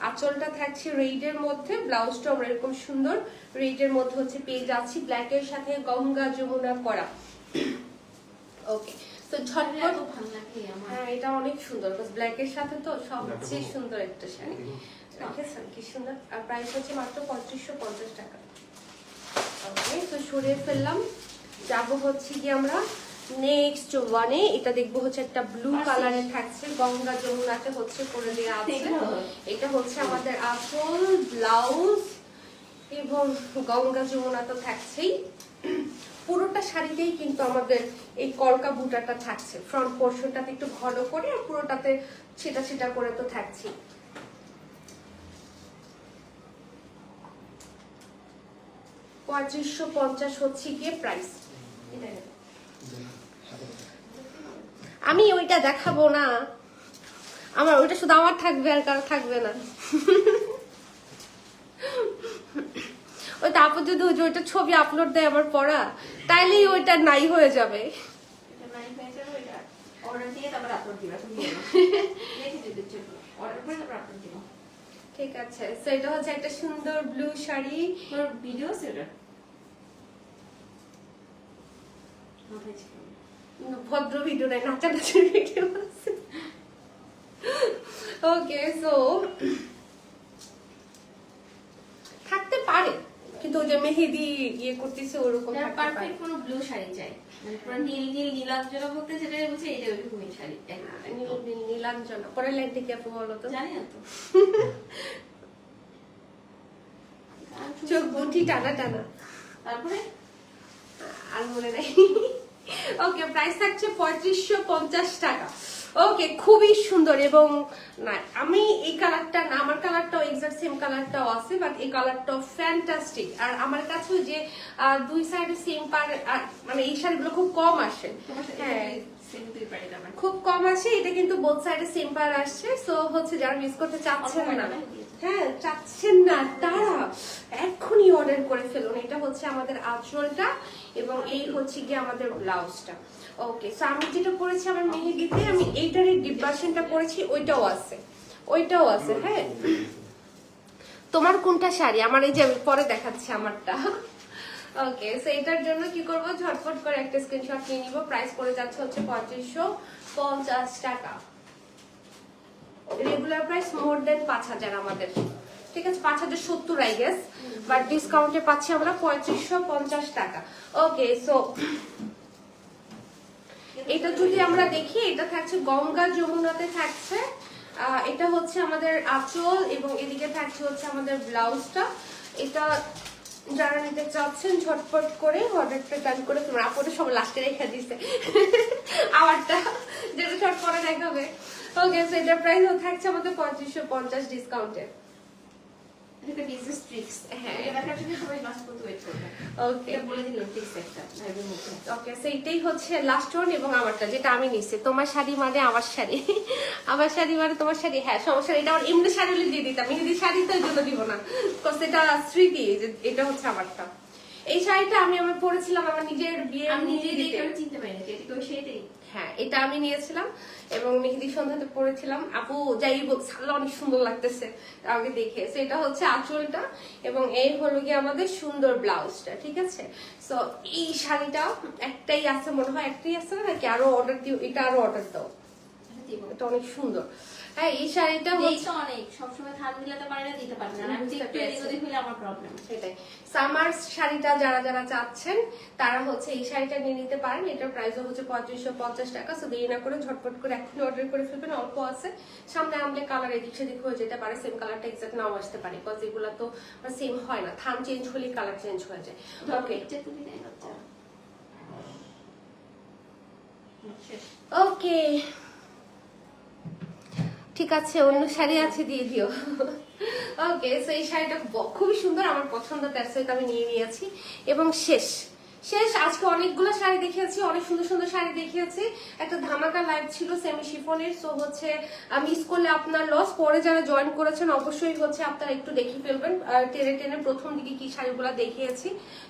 আঁচলটা থাকছে রেডের মধ্যে, ব্লাউজটা আমরা এরকম সুন্দর রেডের মধ্যে হচ্ছে পেয়ে যাচ্ছি, ব্ল্যাকের সাথে গঙ্গা যমুনা করা। ওকে, তো ঝটপট। হ্যাঁ, এটা অনেক সুন্দর, ব্ল্যাকের সাথে তো সবচেয়ে সুন্দর একটা শাড়ি। দেখেছেন কি সুন্দর, আর প্রাইস হচ্ছে মাত্র 3550 টাকা। ওকে, তো সরিয়ে ফেললাম। যাব হচ্ছে কি আমরা নেক্সট ওয়ানে, এটা দেখবো হচ্ছে একটা ব্লু কালারে থাকছে, গঙ্গা যমুনাতে হচ্ছে করে দেওয়া আছে। এটা হচ্ছে আমাদের আঁচল, ব্লাউজ এবং গঙ্গা যমুনা তো থাকছেই। পুরোটা শাড়িতেই কিন্তু আমাদের এই কলকা বুটাটা থাকছে, ফ্রন্ট পোর্শনটাতে একটু ঘন করে, আর পুরোটাতে ছিটা ছিটা করে তো থাকছে। $3550 হচ্ছে গিয়ে প্রাইস। আমি ওইটা দেখাবো না, আমার ওইটা শুধু আমার থাকবে আর কারো থাকবে না। ওই তারপর যদি ওইটা ছবি আপলোড দেয় আমার পড়া, তাইলেই ওইটা নাই হয়ে যাবে। ঠিক আছে, সো এটা হচ্ছে একটা সুন্দর ব্লু শাড়ি।
ভিডিও
ভদ্র ভিডিও নাই, নাচানাচির ভিডিও আছে। ওকে, সো থাকতে পারে, কিন্তু ওই যে মেহেদি ইয়ে করতেছে ওরকম
পারফেক্ট কোনো ব্লু শাড়ি চাই, মানে পুরো নীল নীল নীলাঞ্জনা বলতে যেটা বলছে এইটা ওইরকমই শাড়ি।
নীলাঞ্জনা পরের লাইনটা কি আপু বলো তো?
জানি না তো।
চোখ দুটি টানা টানা,
তারপরে
আর মনে নাই। ওকে, প্রাইস থাকছে 3550 টাকা। ওকে, খুবই সুন্দর। এবং না, আমি এই কালারটা না, আমার কালারটাও এক্সাক্ট সেম কালারটাও আছে, বাট এই কালারটাও ফ্যান্টাস্টিক। আর আমার কাছে যে দুই সাইডে সেম পার, মানে এই শাড়িগুলো খুব কম আসে। হ্যাঁ, খুব কম আসে, এটা কিন্তু বোথ সাইডে সেম পার আসছে। সো হচ্ছে যারা মিস করতে চাচ্ছেন না, হ্যাঁ চাচ্ছেন না, তারা এখনই অর্ডার করে ফেলুন। এটা হচ্ছে আমাদের আঁচলটা এবং এই হচ্ছে গিয়ে আমাদের ব্লাউজটা। ওকে, সো আমি যেটা পরেছি আমার মেহেদিতে, আমি এইটার ডিপার্শনটা পরেছি, ওইটাও আছে, ওইটাও আছে। হ্যাঁ, তোমার কোনটা শাড়ি? আমার এই যে আমি পরে দেখাচ্ছি আমারটা। ওকে, সো এটার জন্য কি করব, ঝটপট করে একটা স্ক্রিনশট নিয়ে নিব। প্রাইস পড়ে যাচ্ছে হচ্ছে 3550 টাকা। রেগুলার প্রাইস মোর দেন 5000 আমাদের, ঠিক আছে, 5070 আই গেস, বাট ডিসকাউন্টে পাচ্ছি আমরা 3550 টাকা। ওকে, সো এটা যদি আমরা দেখি, এটা থাকছে গঙ্গা যমুনাতে থাকছে। এটা হচ্ছে আমাদের আঁচল এবং এদিকে থাকছে হচ্ছে আমাদের ব্লাউজটা। এটা যারা নিতে চাচ্ছেন ঝটপট করে অর্ডারটা ডান করে তোমার আপুটা সব লাস্টে রেখে দিছে আমারটা, যেটা শর্ট পরে দেখাবে। ওকে, সো এটার প্রাইস থাকছে আমাদের 3550 ডিসকাউন্টে। এইটাই হচ্ছে লাস্ট ওয়ান এবং আমারটা যেটা আমি নিচ্ছি। তোমার শাড়ি মানে আমার শাড়ি, আমার শাড়ি মানে তোমার শাড়ি। হ্যাঁ, সমস্যা এটা আমার এমনি শাড়ি হলে দিয়ে দিতাম, মেহেদি শাড়ি তো এই জন্য দিব না, এটা স্মৃতি। এটা হচ্ছে আমারটা। এই শাড়িটা আমি পরেছিলাম আমার নিজের বিয়ে,
আমি নিজে চিনতে পারি না সেটাই।
হ্যাঁ, এটা আমি নিয়েছিলাম এবং মেহেদি সন্ধ্যাতে পরেছিলাম। আপু যাই বলছে অনেক সুন্দর লাগতেছে আগে দেখে। এটা হচ্ছে আঁচলটা এবং এই হলো গিয়ে আমাদের সুন্দর ব্লাউজটা, ঠিক আছে। সো এই শাড়িটা একটাই আছে মনে হয়, একটাই আছে না নাকি আরো অর্ডার দিও? এটা আরো অর্ডার দাও, এটা অনেক সুন্দর। হ্যাঁ, এই শাড়িটা
অনেক সবসময় থান দিলাতে পারি না, দিতে পারি না, আমি একটু এদিক ওদিক হলে আমার প্রবলেম।
সেটাই, সামার শাড়িটা যারা যারা চাচ্ছেন তারা হচ্ছে এই শাড়িটা নিয়ে নিতে পারেন। এটার প্রাইসও হচ্ছে 3550 টাকা। সো দেরি না করে ঝটপট করে এখন অর্ডার করে ফেলবেন, অল্প আছে, সামনে আনলে কালার এদিক সেদিক হয়ে যেতে পারে, সেম কালারটা এক্সাক্ট নাও আসতে পারে, বিকজ এগুলো তো সেম হয় না, থান চেঞ্জ হলে কালার চেঞ্জ হয়ে যায়। ওকে ওকে, ঠিক আছে, অন্য শাড়ি আছে দিয়ে দিও। ওকে, সো এই শাড়িটা খুবই সুন্দর, আমার পছন্দ, তার সাথে আমি নিয়ে নিয়েছি। এবং শেষ। আজকে অনেকগুলো শাড়ি দেখিয়েছি, অনেক সুন্দর সুন্দর শাড়ি দেখিয়েছি। একটা ধামাকা লাইভ ছিল সেমি শিফনের, সো হচ্ছে মিস করলে আপনার লস। পরে যারা জয়েন করেছেন অবশ্যই হচ্ছে আপনারা একটু দেখে ফেলবেন টেনে টেনে প্রথম দিকে কি শাড়িগুলো দেখিয়েছি।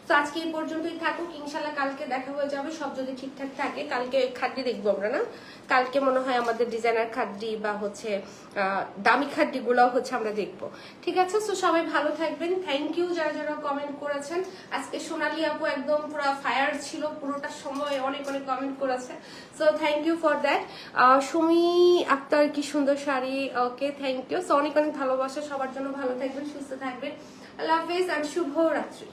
তো আজকে এই পর্যন্তই থাকুক, ইনশাল্লাহ কালকে দেখা হয়ে যাবে সব যদি ঠিকঠাক থাকে। কালকে খাড্ডি দেখবো আমরা না, কালকে মনে হয় আমাদের ডিজাইনার খাড্ডি বা হচ্ছে দামি খাড্ডিগুলো হচ্ছে আমরা দেখবো। ঠিক আছে, সো সবাই ভালো থাকবেন। থ্যাংক ইউ যারা যারা কমেন্ট করেছেন। আজকে সোনালী আপু একদম পুরো ফায়ার ছিল, পুরোটা সময় অনেক অনেক কমেন্ট করেছে, so thank you for that. Sumi Akter কি সুন্দর sari, okay thank you. So অনেক অনেক ভালোবাসা, সবার জন্য ভালো থাকবেন, সুস্থ থাকবেন। আল্লাহ হাফেজ, আর শুভ রাত্রি।